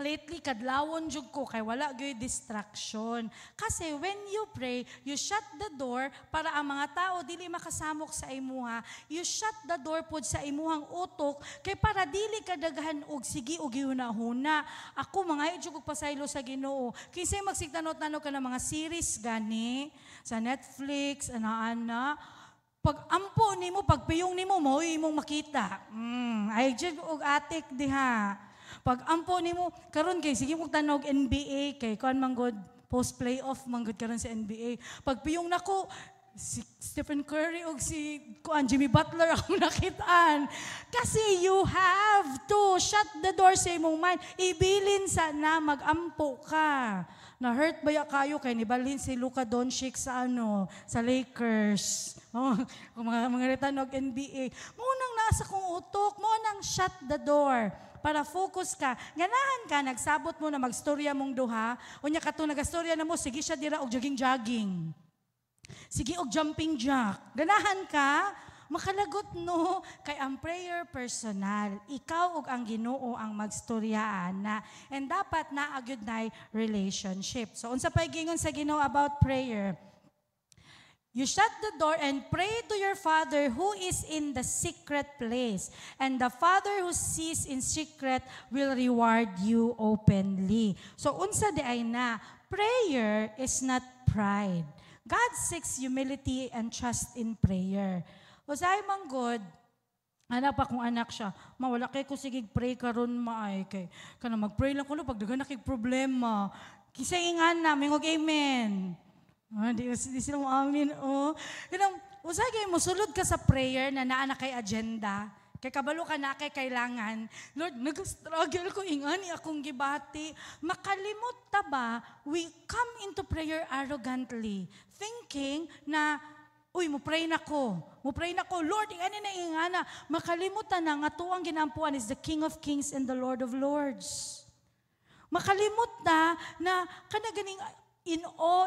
lately, kadlawon jud ko kay wala gyud distraction. Kasi when you pray, you shut the door para ang mga tao dili makasamok sa imuha. You shut the door pod sa imuhang utok kay para dili ka daghan og sige og gihuna-huna. Ako mga jud og pasaylo sa Ginoo. Kinsay magsigtanot-tanong ka ng mga series gani sa Netflix, ana. Pag ampo nimo, pag piyong nimo, mao imong makita. Ay jud og atik diha. Pag ampo nimo karon kay sige mo tanog NBA kay kuan man god post playoff man god karon sa NBA. Pag piyong nako si Stephen Curry og si kuan Jimmy Butler ako nakitaan. Kasi you have to shut the door sa imong mind. Ibilin sana magampo ka. Na-hurt ba ya kayo kay nibalhin si Luka Doncic sa sa Lakers. Mga retanog NBA. Mo nang nasa kong utok, mo nang shut the door. Para focus ka. Ganahan ka, nagsabot mo na magstorya mong duha. O niya ka to, nagastorya na mo, sige siya dira og jogging. Sige og jumping jack. Ganahan ka, makalagot no. Kay ang prayer personal. Ikaw og ang Ginoo ang magstoryaan na. And dapat naagud na relationship. So, unsa pa'y gingon sa Ginoo about prayer? You shut the door and pray to your Father who is in the secret place. And the Father who sees in secret will reward you openly. So, unsa di ay na, prayer is not pride. God seeks humility and trust in prayer. Usay man God, anak pa kung anak siya, mawala kay ko sige pray karon maay kay kana mag-pray lang kuno pag daghan na kay problema. Kisay ingan na mingog amen. Di sila mo amin, Ganang, usay kayo, musulod ka sa prayer na naa na kay agenda. Kay kabalo ka na kay kailangan. Lord, nag-struggle ko, ingani akong gibati. Makalimot ta ba, we come into prayer arrogantly, thinking na, mupray na ko. Lord, ingani na ingana. Makalimutan na, nga tuwang ginampuan is the King of Kings and the Lord of Lords. Makalimot na kanaganing in awe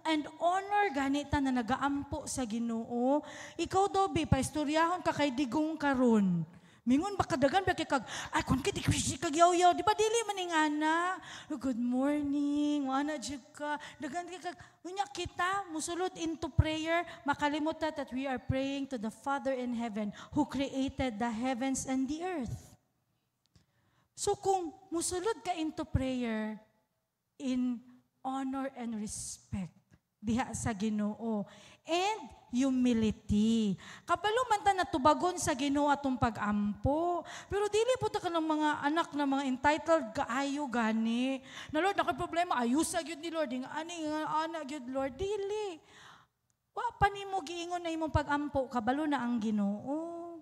and honor ganita na nagaampo sa Ginoo. Ikaw dobi paistoryahon ka kay digong karon. Mingon ba kadagan ba kay kag kon kay kagyaw-yaw, di ba dili man ning ana. Good morning, ana jud ka. Dagan kay kag unya kita musulod into prayer, makalimot ta that we are praying to the Father in heaven who created the heavens and the earth. So kung musulod ka into prayer in honor and respect diha sa Ginoo and humility. Kapalo man ta natubagon sa Ginoo atong pag-ampo, pero dili po ta ka ng mga anak na mga entitled kaayo gani. Na Lord, nakay problema, ayusa gyud ni Lord, ana gyud Lord, dili. Wa pa nimo giingon na imong pag-ampo, kabalo na ang Ginoo.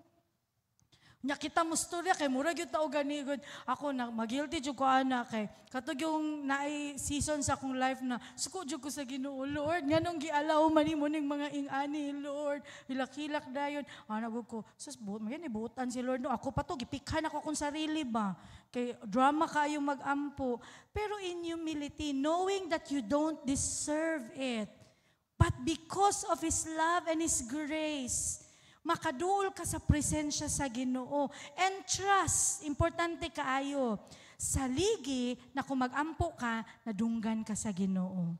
Nya kita mo storya kay murag yung tao ganigod. Ako na magilty jud ko ana kay katog yung naay season sa akong life na suko jud ko sa Ginoo Lord nganong gialaw man nimo ning mga ingani Lord hilak-hilak dayon ana gud ko sus buot man ibutan si Lord no ako pa to gipikhan ako akong sarili ba kay drama kayo magampo pero in humility knowing that you don't deserve it but because of His love and His grace makaduol ka sa presensya sa Ginoo. And trust, importante kaayo. Sa ligi na kung mag-ampo ka, nadunggan ka sa Ginoo.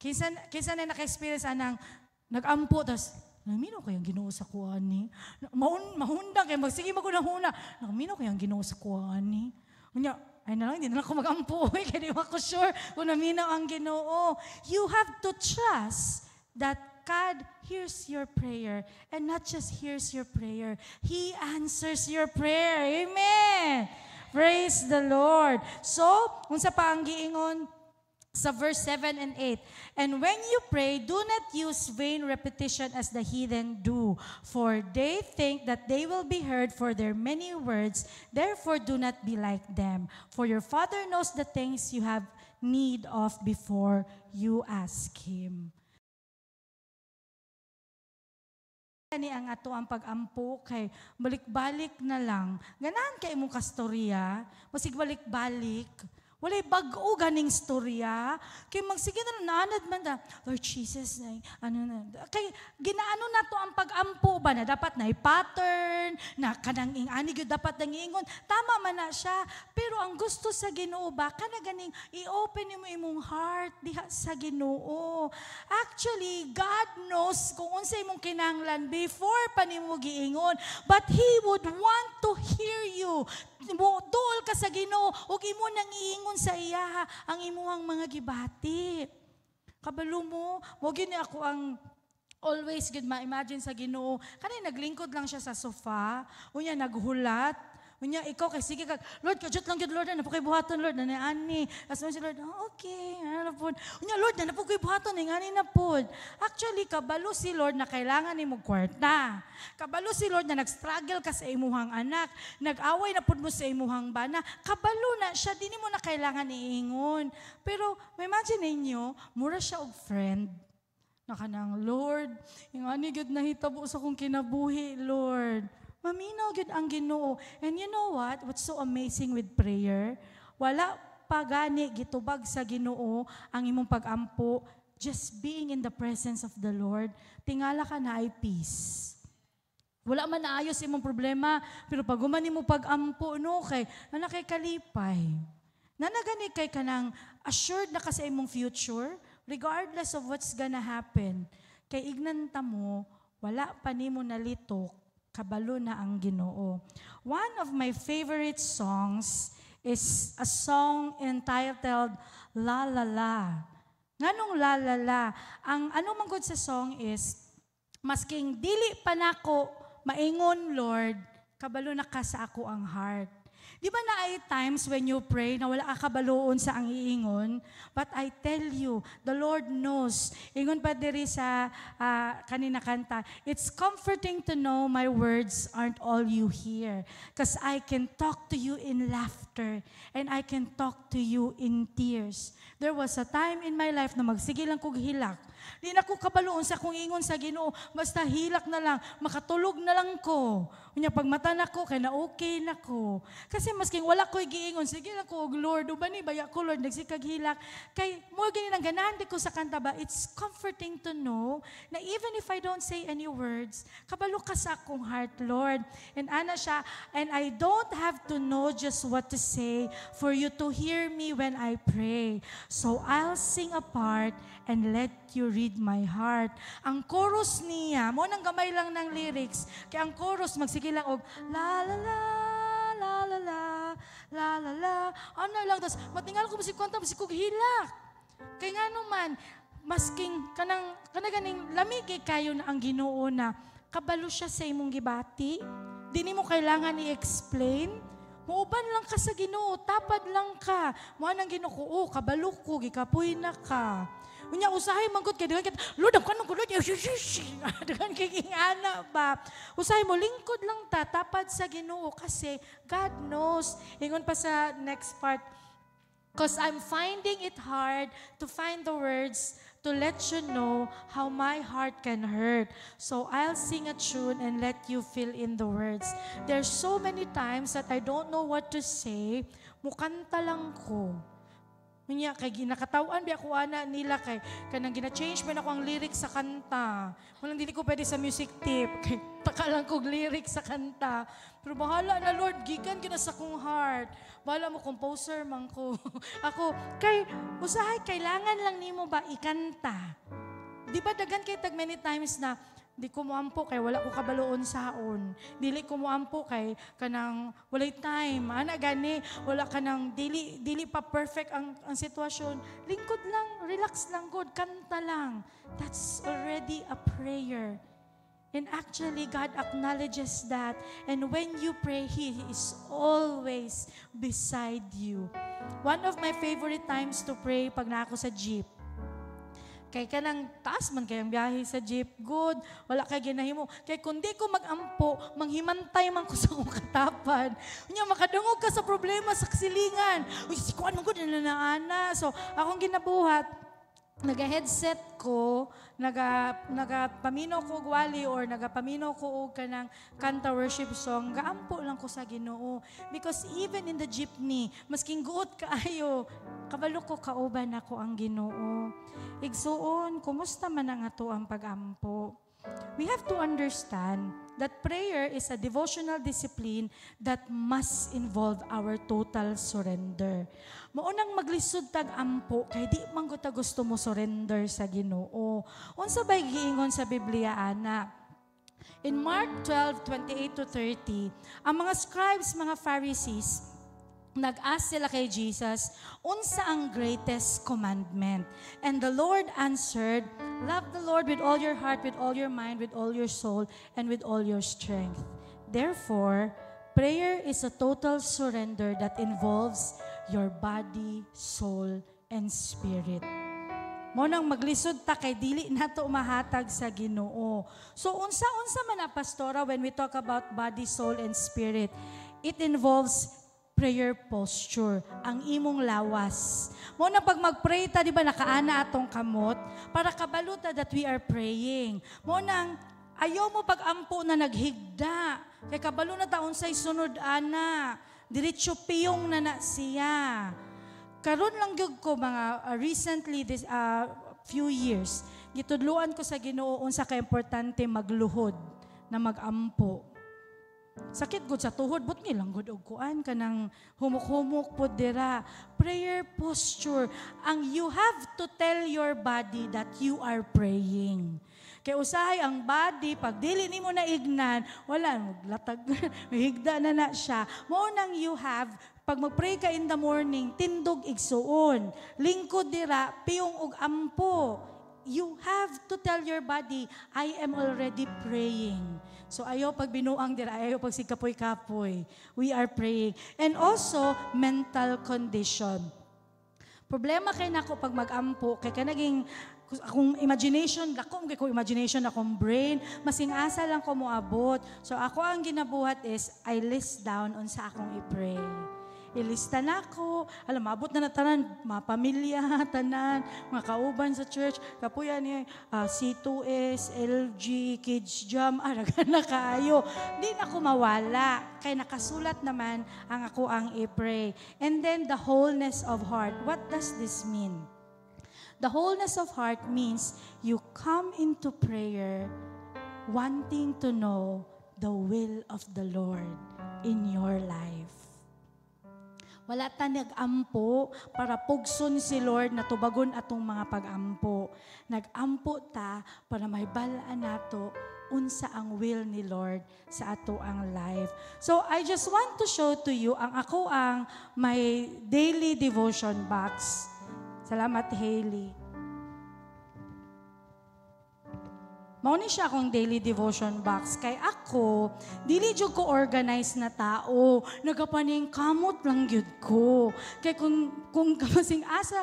Kinsa na naka-experience anang nag-ampo, tapos, naminaw kayang Ginoo sa kuhaan ni? Mahundang kayo, magsige magunahuna. Naminaw kayang Ginoo sa kuhaan ni? Ay na lang, hindi na ako mag-ampo. Kaya di ako sure kung naminaw ang Ginoo. You have to trust that God hears your prayer and not just hears your prayer. He answers your prayer. Amen. Praise the Lord. So, unsa pa ang giingon sa verse 7 and 8. And when you pray, do not use vain repetition as the heathen do, for they think that they will be heard for their many words. Therefore, do not be like them. For your Father knows the things you have need of before you ask Him. Ni ang ato ang pag-ampo kay balik-balik na lang. Ganahan kay imong kastorya, masig balik-balik. Walay bag-o ganing storya. Kay magsige na naanad man da, Lord Jesus, kay ginaano na to ang pag-ampo ba na dapat na pattern na kanang ingani gyud dapat nang ingon. Tama man na siya, pero ang gusto sa Ginoo ba kana ganing i-open nimo imong heart diha sa Ginoo. Actually, God knows kung unsa imong kinahanglan before pa nimo giingon, but He would want to hear you. Duol ka sa Ginoo ug imo nang iingon sa iya ang imuhang mga gibati. Kabalo mo, mo gini ako ang always good ma-imagine sa Ginoo. Kanay naglingkod lang siya sa sofa, unya naghulat. Unya ikaw kay sige kag Lord kajut lang gyud Lord na po kay buhaton Lord na ani. As si Lord, okay, ano po. Unya Lord na po kay buhaton ngani na pod. Actually kabalo si Lord na kailangan nimo kwarta. Kabalo si Lord na nag-struggle ka sa imuhang anak, nag-away na pud mo sa imuhang bana. Kabalo na siya dinhi mo na kailangan iingon. Pero imagine ninyo, mura siya og friend. Nakanang Lord, ingani gyud nahitabo sa kong kinabuhi Lord. Maminaw gyud ang Ginoo. And you know what? What's so amazing with prayer? Wala pa gani gitubag sa Ginoo ang imong pag-ampo. Just being in the presence of the Lord, tingala ka na ay peace. Wala man naayos imong problema, pero pag human mo pag-ampo, no, kay nanakay kalipay. Nanagani kay kanang assured na ka sa imong future, regardless of what's gonna happen. Kay ignanta mo, wala pa nimo nalitok, kabalo na ang Ginoo. One of my favorite songs is a song entitled La La La. Nganong La La La? Ang ano man gud sa song is, masking dili pa nako maingon Lord, kabalo na ka sa ako ang heart. Di ba na ay times when you pray na wala ka kabaloon sa ang iingon? But I tell you, the Lord knows. Ingon pa diri sa kanina kanta, it's comforting to know my words aren't all you hear. Because I can talk to you in laughter and I can talk to you in tears. There was a time in my life na magsige lang kog hilak. Di na ko kabaloon sa kung ingon sa Ginoo, basta hilak na lang, makatulog na lang ko. Unya pag mata na ko, kaya na okay na ko. Kasi masking wala ko'y giingon, sige lang ko, Lord, ubani baya ko, Lord, nagsikag hilak. Kay mo gani nang ganahan di ko sa kanta ba, it's comforting to know na even if I don't say any words, kabalo ka sa akong heart, Lord. And ana siya, and I don't have to know just what to say for you to hear me when I pray. So I'll sing a part and let you read my heart. Ang chorus niya, mo nang gamay lang ng lyrics, kaya ang chorus magsige lang og la la la la la la la la la ano lang, tapos matingal ko musik kwanta, musik kog hilak. Kaya nga naman, masking ganing lamig kayo na ang Ginoo na kabalo siya sa imong gibati, di mo kailangan i-explain. Muuban lang ka sa Ginoo, tapad lang ka. Mo nang Ginoo ko, kabalo ko, gikapoy na ka. Unya usahay mangkot kay dagan Lord ang kanong kulod dagan kay ana ba. Usahay mo lingkod lang ta tapad sa Ginoo kasi God knows. Ingon pa sa next part, because I'm finding it hard to find the words to let you know how my heart can hurt. So I'll sing a tune and let you fill in the words. There's so many times that I don't know what to say. Mukanta lang ko. Niya, kay ginakatawan, biya ko ana nila kay kanang gina-change man ako ang lyrics sa kanta. Walang dili ko pwede sa music tip. Kay taka lang kog lyrics sa kanta. Pero bahala na Lord, gikan gina sa kong heart. Bahala mo, composer man ko. Ako, kay usahay, kailangan lang nimo ba ikanta? Di ba dagan kay tag many times na di ko moampo kay wala ko kabaloon saon. Dili ko moampo kay kanang walay time. Ana gani, wala kanang dili pa perfect ang sitwasyon. Lingkod lang, relax lang good, kanta lang. That's already a prayer. And actually, God acknowledges that. And when you pray, He is always beside you. One of my favorite times to pray pag na ako sa jeep. Kay kanang taas man kayang biyahe sa jeep, good, wala kay ginahimo. Kay kundi ko magampo, manghimantay man ko sa akong katapad. Unya makadungog ka sa problema sa kasilingan. Uy, si kuan man gud na ana. So, akong ginabuhat, naga-headset ko, nagapamino ko gwali or nagapamino ko og kanang kanta worship song, gaampo lang ko sa Ginoo. Because even in the jeepney, masking guot kaayo, kabalo ko kauban ako ang Ginoo. Igsuon, kumusta man ang ato ang pag-ampo? We have to understand that prayer is a devotional discipline that must involve our total surrender. Maunang maglisod tag ampo kay di man ko ta gusto mo surrender sa Ginoo. Unsa bay giingon sa Biblia ana? In Mark 12:28-30, ang mga scribes, mga Pharisees, nag-ask sila kay Jesus, unsa ang greatest commandment? And the Lord answered, love the Lord with all your heart, with all your mind, with all your soul, and with all your strength. Therefore, prayer is a total surrender that involves your body, soul, and spirit. Mo nang maglisod ta kay dili nato mahatag sa Ginoo. So unsa man na pastora when we talk about body, soul, and spirit, it involves prayer posture, ang imong lawas. Mo na pag mag-pray ta, di ba, nakaana atong kamot, para kabaluta that we are praying. Mo nang, ayaw mo pag-ampo na naghigda, kay kabalo na taon sa'y sunod, ana, diretso piyong na siya. Karon lang gyud ko, mga recently, this few years, gitudluan ko sa Ginoo unsa ka importante magluhod na mag-ampo. Sakit gud sa tuhod, but nilang gud og kuan kanang humuk-humuk pod dira. Prayer posture, ang you have to tell your body that you are praying. Kay usahay ang body, pag dili nimo na ignan, wala maglatag, higda na siya. Mao nang you have, pag mag-pray ka in the morning, tindog igsuon, lingkod dira, piyong og ampo. You have to tell your body, I am already praying. So ayaw pag binuang dira, ayaw pag si kapoy-kapoy. We are praying. And also, mental condition. Problema kay nako pag mag-ampo, kay kanaging akong imagination, akong brain, masing asa lang ko moabot. So ako ang ginabuhat is, I list down on sa akong i-pray. Ilista na ako, abot na tanan, mga pamilya, tanan, mga kauban sa church, kapuya ni C2S, LG, Kids Jam, na kaayo. Di na ako mawala, kay nakasulat naman ang ako ang i-pray. And then the wholeness of heart. What does this mean? The wholeness of heart means you come into prayer wanting to know the will of the Lord in your life. Wala ta nag-ampo para pugson si Lord na tubagon atong mga pag-ampo. Nag-ampo ta para may balaan nato unsa ang will ni Lord sa ato ang life. So I just want to show to you ang ako ang my daily devotion box. Salamat, Hailey. Mauni siya akong daily devotion box. Kay ako, dili jud ko organize na tao. Nagapaning kamot lang gyud ko. Kay kung kamasing asa,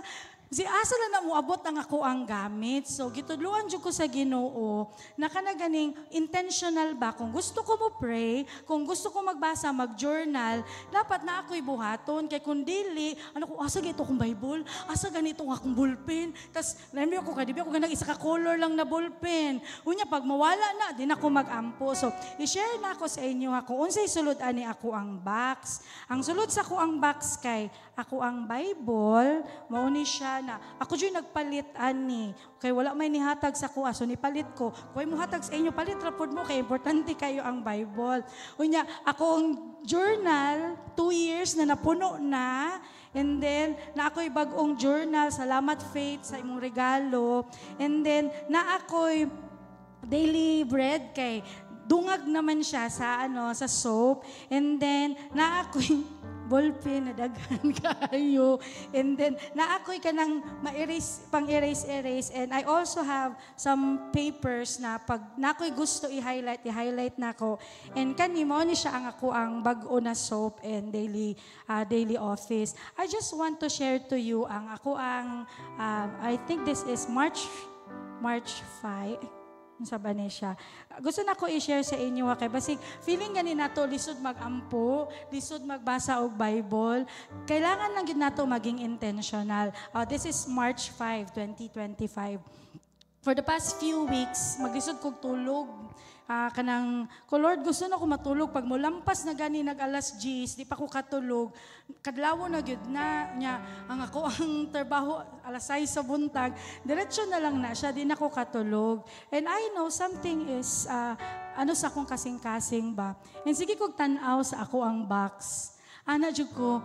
Si asa na muabot ang ako ang gamit. So, gitudluan jud ko sa Ginoo na kanaganing intentional ba kung gusto ko mo pray, kung gusto ko magbasa, mag-journal, dapat na ako'y buhaton. Kay kung dili, ano ko, asa ganito akong Bible? Asa ganito akong ballpen? Tas, nami ako kadibi ako ganang isa ka color lang na ballpen. Unya, pag mawala na, din ako mag-ampo. So, i-share na ako sa inyo kung unsay sulod ani ako ang box. Ang sulod sa ako ang box kay ako ang Bible, mauni siya na ako dyan nagpalit ani kay wala may nihatag sa kuha so nipalit ko kung mo hatag sa inyo palit rapod mo kay importante kayo ang Bible unya akong journal 2 years na napuno na and then na ako'y bagong journal salamat faith sa imong regalo and then na ako'y daily bread kay dungag naman siya sa sa soap and then na ako'y ballpen na daghan kayo. And then, naakoy ka ng ma-erase, pang-erase and I also have some papers na pag naakoy gusto i-highlight na ako. And kanimo ni siya ang ako ang bag-o na soap and daily office. I just want to share to you ang ako ang, I think this is March 5. Sa Banesha. Gusto na ko i-share sa inyo kay basig feeling gani nato lisod magampo, lisod magbasa og Bible. Kailangan lang gid nato maging intentional. This is March 5, 2025. For the past few weeks, maglisod kog tulog. Lord, gusto na ko matulog. Pag mulampas na gani nag-alas 10, di pa ko katulog. Kadlawo na gyud na niya ang ako ang trabaho alas 6 sa buntag. Diretso na lang na siya, di na ko katulog. And I know something is, sa akong kasing-kasing ba. And sige kog tan-aw sa ako ang box. Ana jud ko,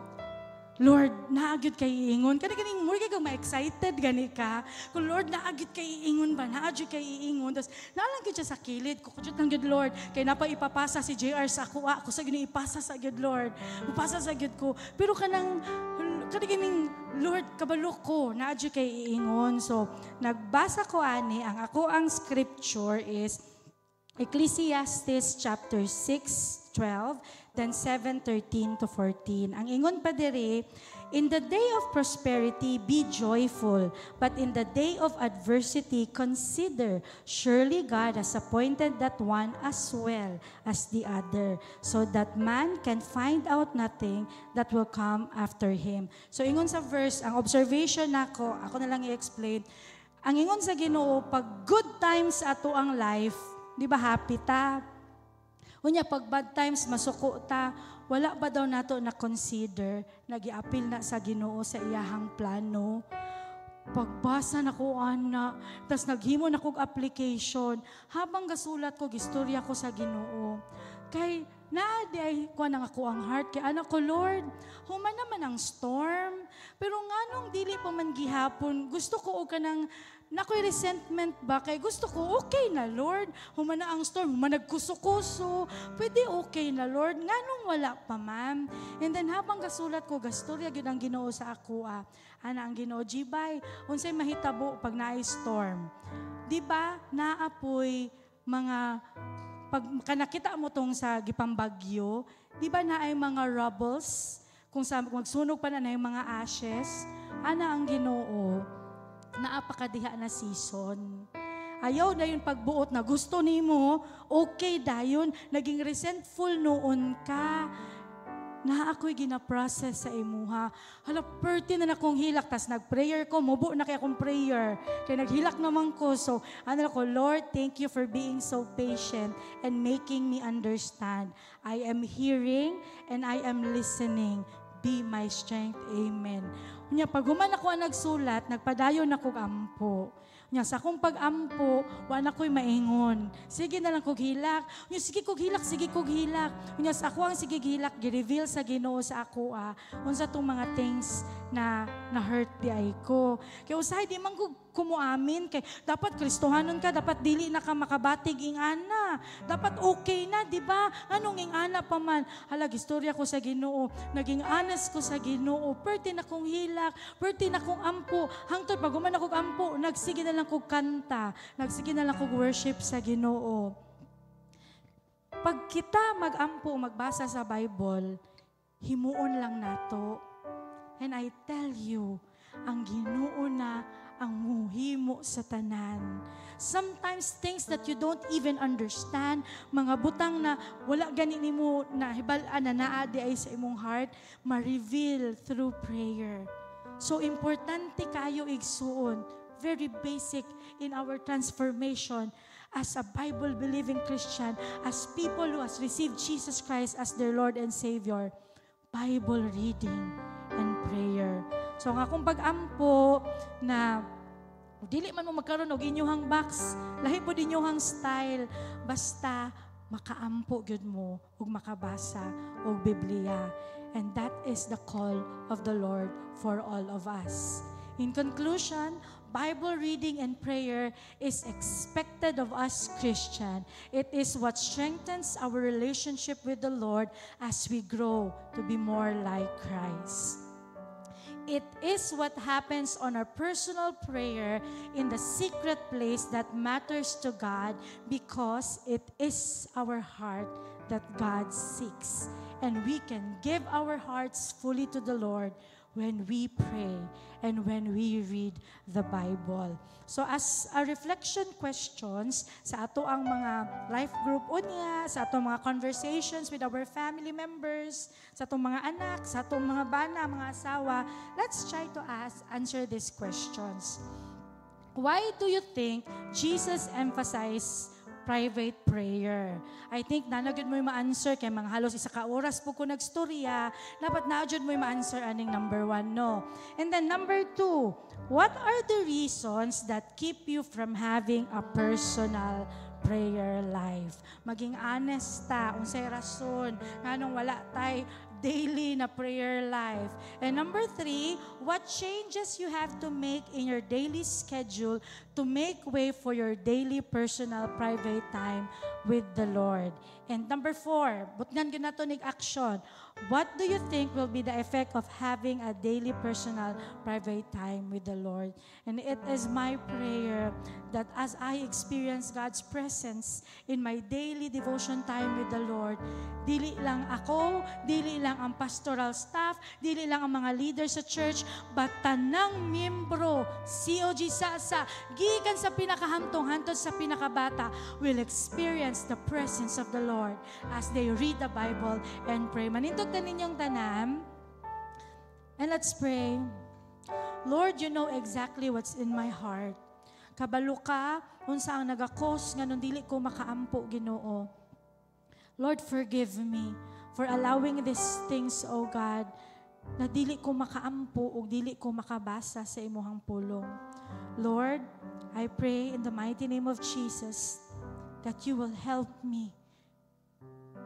Lord, naagyod kay iingon. Kani mo kay ma-excited gani ka. Kung Lord, naagyod kay iingon ba? Naagyod kay iingon. Tapos, naalang gyud siya sa kilid. Kukudjot lang gyud Lord. Kay napa ipapasa si JR sa ako. Ako sa gyud ipasa sa gyud Lord. Ipasa sa gyud ko. Pero kani Lord, kabalo ko. Naagyod kay iingon. So, nagbasa ko ani. Ang ako ang scripture is Ecclesiastes chapter 6:12, then 7:13 to 14. Ang ingon pa diri, in the day of prosperity, be joyful, but in the day of adversity, consider, surely God has appointed that one as well as the other, so that man can find out nothing that will come after him. So ingon sa verse, ang observation nako, ako na lang i-explain, ang ingon sa Ginoo, pag good times ato ang life, di ba happy ta? Unya, pag bad times, masuko ta, wala ba daw nato na consider, nag-i-appeal na sa Ginoo sa iyahang plano? Pagbasa na ko, ana, tas naghimo na kong application, habang gasulat ko, gistorya ko sa Ginoo. Kay, naadi ko nang ako ang heart, kay anak ko, Lord, human naman ang storm, pero nga nung dili pa man gihapon, gusto ko o ka ng, nako'y resentment ba? Kay gusto ko, okay na Lord. Humana ang storm, managkuso-kuso. Pwede okay na Lord. Nga nung wala pa ma'am. And then habang gasulat ko, gastorya yun ang Ginoo sa ako. Ana ang Ginoo, Jibay, unsay mahitabo pag na-storm. Di ba, naapoy mga, pag kanakita mo tong sa gipambagyo, di ba na ay mga rubbles? Kung magsunog pa na yung mga ashes, ana ang Ginoo, naapakadiha na season. Ayaw na yung pagbuot na gusto nimo, okay dayon, naging resentful noon ka. Na ako'y gina-process sa imuha. Hala, perti na akong hilak. Tas nag-prayer ko, mubo na kaya akong prayer. Kaya naghilak naman ko. So, ko, Lord, thank you for being so patient and making me understand. I am hearing and I am listening. Be my strength. Amen. Unya, pag human ako ang nagsulat, nagpadayon ako ampo. Unya, sa akong pag-ampo, wala ko'y maingon. Sige na lang kog hilak. Unya, sige kog hilak. Unya, sa ako ang sige hilak, gi-reveal sa Ginoo sa ako, unsa tong mga things na na-hurt di ay ko. Kaya usahay, di man ko kumuamin. Kay dapat Kristohanon ka, dapat dili na ka makabatig ing ana. Dapat okay na, di ba? Anong ing ana pa man? Halag, istorya ko sa Ginoo. Naging honest ko sa Ginoo. Perti na kong hilak, perti na kong ampo. Hangtod, pag uman akong ampo, nagsige na lang kong kanta. Nagsige na lang kong worship sa Ginoo. Pag kita mag-ampo, magbasa sa Bible, himuon lang nato. And I tell you, ang Ginoo na ang muhimo sa tanan. Sometimes things that you don't even understand, mga butang na wala gani nimo na hibalaan na naa di ay sa imong heart, ma-reveal through prayer. So importante kayo igsuon, very basic in our transformation as a Bible-believing Christian, as people who has received Jesus Christ as their Lord and Savior, Bible reading and prayer. So ang akong pag-ampo na dili man mo magkaroon og inyuhang box, lahi po inyuhang style, basta makaampo gyud mo ug makabasa og Biblia. And that is the call of the Lord for all of us. In conclusion, Bible reading and prayer is expected of us Christian. It is what strengthens our relationship with the Lord as we grow to be more like Christ. It is what happens on our personal prayer in the secret place that matters to God, because it is our heart that God seeks. And we can give our hearts fully to the Lord when we pray and when we read the Bible. So as a reflection questions sa ato ang mga life group unya, sa ato mga conversations with our family members, sa atong mga anak, sa atong mga bana, mga asawa, let's try to answer these questions. Why do you think Jesus emphasized private prayer? I think nanagid mo yung ma-answer kay mga halos isa ka oras po ko nagstorya, dapat naagid mo yung ma-answer aning number 1, no? And then number 2, what are the reasons that keep you from having a personal prayer life? Maging honest ta, unsay rason nganong wala tay daily na prayer life. And number 3, what changes you have to make in your daily schedule to make way for your daily personal private time with the Lord. And number 4, butngan gyud nato nig action. What do you think will be the effect of having a daily personal private time with the Lord? And it is my prayer that as I experience God's presence in my daily devotion time with the Lord, dili lang ako, dili lang ang pastoral staff, dili lang ang mga leaders sa church, but tanang miyembro, COG Sasa, gikan sa pinakahantong hantod sa pinakabata, will experience the presence of the Lord as they read the Bible and pray. Manindog na ninyong tanan. And let's pray. Lord, you know exactly what's in my heart. Kabalo ka, unsa ang nagakos, nga nung dili ko makaampo, Ginoo. Lord, forgive me for allowing these things, O God, na dili ko makaampo o dili ko makabasa sa imuhang pulong. Lord, I pray in the mighty name of Jesus that you will help me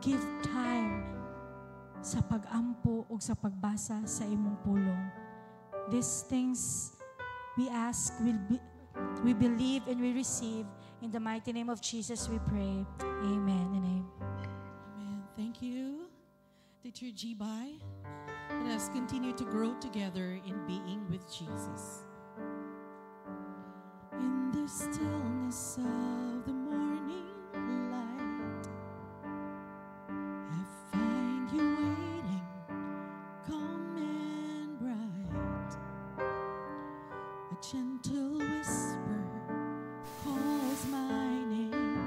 give time sa pag-ampo o sa pagbasa sa imong pulong. These things we ask, we believe and we receive. In the mighty name of Jesus we pray. Amen and amen. Amen. Thank you, Teacher G-Bai. Let us continue to grow together in being with Jesus. In the stillness of the morning light, I find you waiting, calm and bright. A gentle whisper calls my name.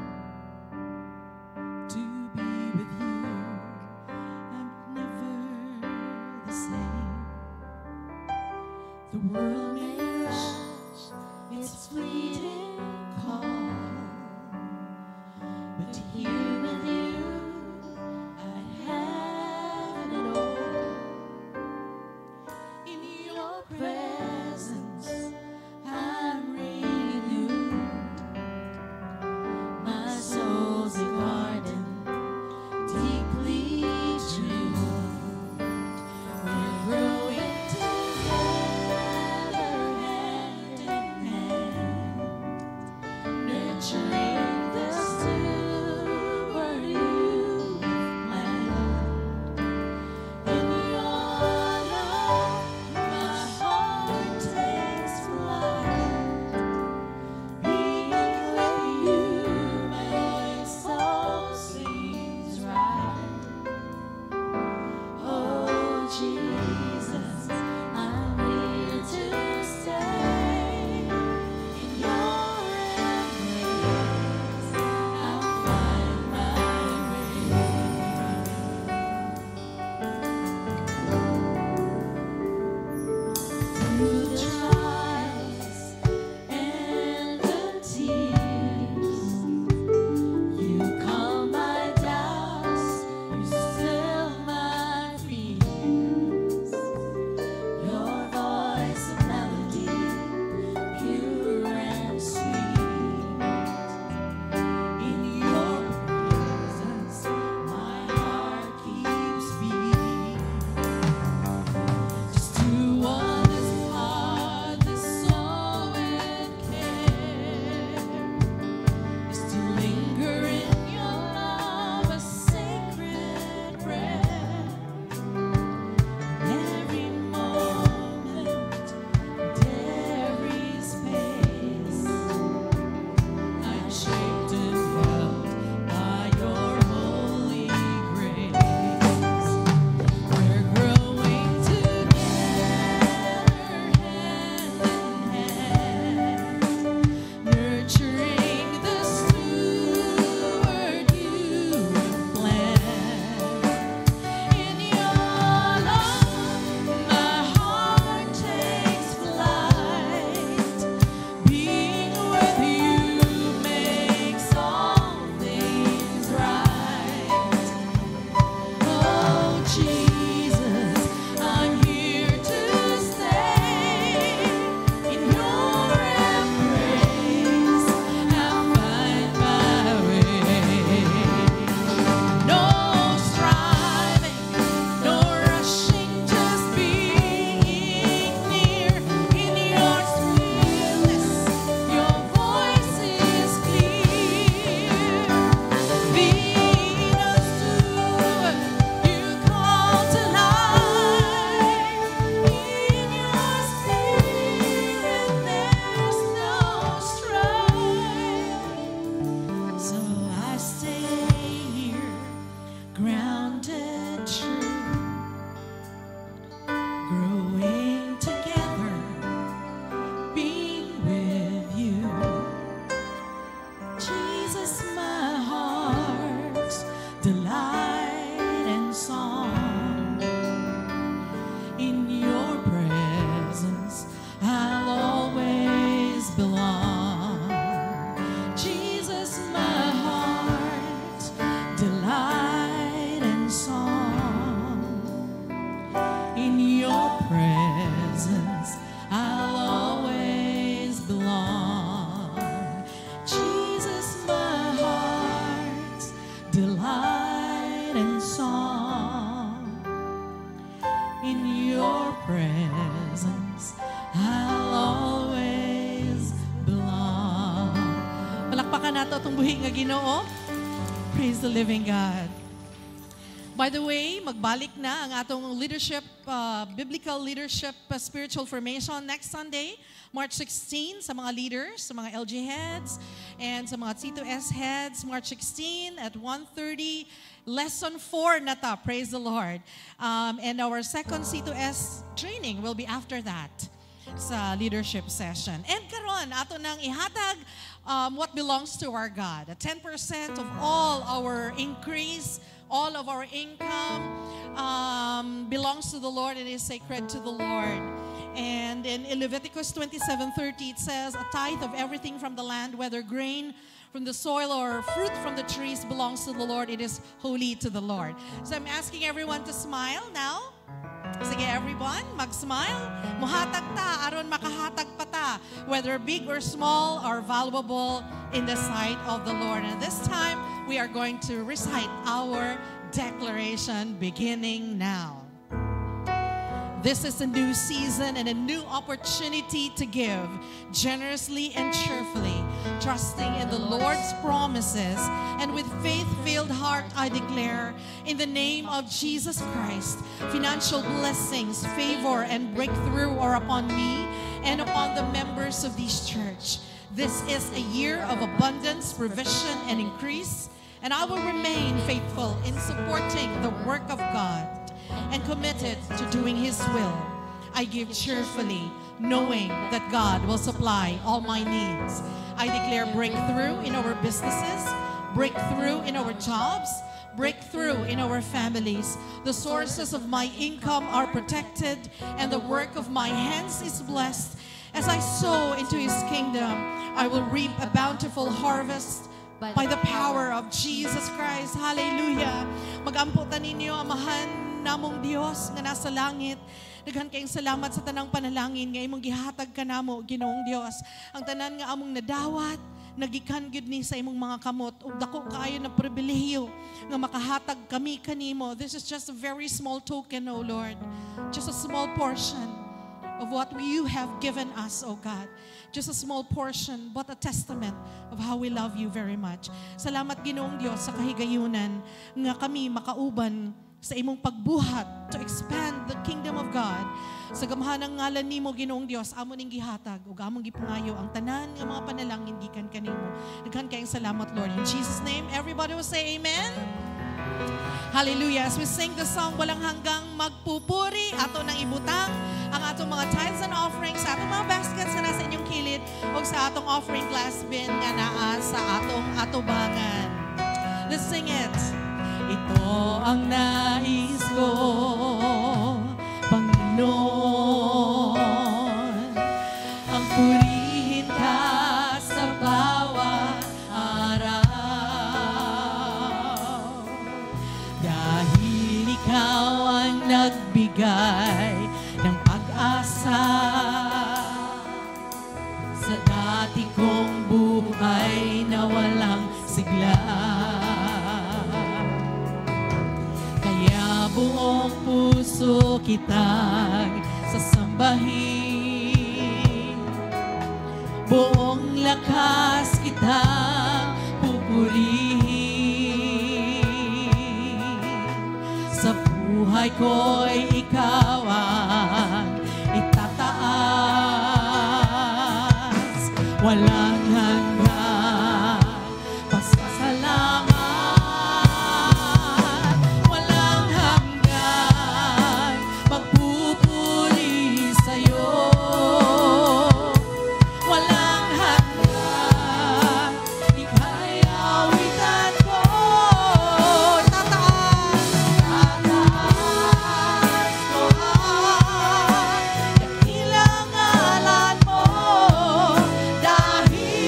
To be with you, I'm never the same. The world may rush its fleeting call, but here with you, I have it all. In your presence, I'm renewed. My soul's a garden deeply tuned. We're growing together hand in hand, nurturing the stillness presence I'll always belong. Jesus, my heart's delight and song. In your presence I'll always belong. Palakpakan nato itong buhi nga Ginoo. Praise the living God. By the way, magbalik na ang atong leadership, biblical leadership spiritual formation next Sunday, March 16, sa mga leaders, sa mga LG heads, and sa mga C2S heads, March 16 at 1:30. Lesson 4 na ta, praise the Lord. And our second C2S training will be after that sa leadership session. And karon ato nang ihatag what belongs to our God. 10% of all our increase, all of our income belongs to the Lord and is sacred to the Lord. And in Leviticus 27:30 it says, a tithe of everything from the land, whether grain from the soil or fruit from the trees, belongs to the Lord. It is holy to the Lord. So I'm asking everyone to smile now. Sige everyone, mag-smile. Muhatag ta, aron makahatag pa ta, whether big or small or valuable in the sight of the Lord. And this time, we are going to recite our declaration beginning now. This is a new season and a new opportunity to give generously and cheerfully, trusting in the Lord's promises. And with faith-filled heart, I declare, in the name of Jesus Christ, financial blessings, favor, and breakthrough are upon me and upon the members of this church. This is a year of abundance, provision, and increase, and I will remain faithful in supporting the work of God and committed to doing His will. I give cheerfully, knowing that God will supply all my needs. I declare breakthrough in our businesses, breakthrough in our jobs, breakthrough in our families. The sources of my income are protected, and the work of my hands is blessed. As I sow into His kingdom, I will reap a bountiful harvest by the power of Jesus Christ. Hallelujah. Magamputan ninyo, amahan namong Dios nga nasa langit. Daghan kayong salamat sa tanang panalangin nga imong gihatag kanamo, Ginoong Dios. Ang tanan nga among nadawat, nagikan gyud ni sa imong mga kamot ug dako kaayo na pribilehiyo nga makahatag kami kanimo. This is just a very small token, O Lord. Just a small portion of what you have given us, O God. Just a small portion, but a testament of how we love you very much. Salamat, Ginoong Dios, sa kahigayunan nga kami makauban sa imong pagbuhat to expand the kingdom of God. Sa gamhanang ngalan nimo, Ginoong Dios, amon ning gihatag ug among gipangayo ang tanan nga mga panalangin gikan kanimo. Daghan kayong salamat, Lord. In Jesus' name, everybody will say amen. Hallelujah. As we sing the song, walang hanggang magpupuri, ato nang ibutang ang atong mga tithes and offerings sa atong mga baskets na nasa inyong kilid o sa atong offering glass bin nga naa sa atong atubangan. Let's sing it. Ito ang nais ko, Panginoon, ang purihin ka sa bawat araw. Dahil ikaw ang nagbigay ng pag-asa sa dati kong buhay na walang sigla. Buong puso kitang sasambahin, buong lakas kitang pupurihin. Sa buhay ko'y ikaw ang itataas, walang hanggang pasasalamat. Dahil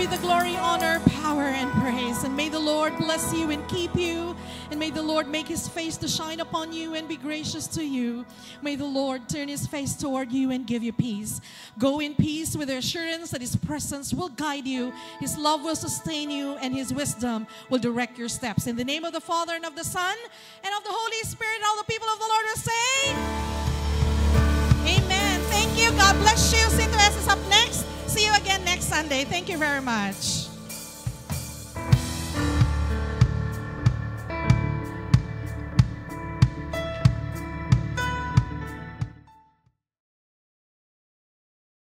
be the glory, honor, power, and praise. And may the Lord bless you and keep you. And may the Lord make his face to shine upon you and be gracious to you. May the Lord turn his face toward you and give you peace. Go in peace with the assurance that his presence will guide you, his love will sustain you, and his wisdom will direct your steps. In the name of the Father, and of the Son, and of the Holy Spirit, all the people of the Lord will say, amen. Thank you. God bless you. St. Teresa is up next. See you again next Sunday. Thank you very much.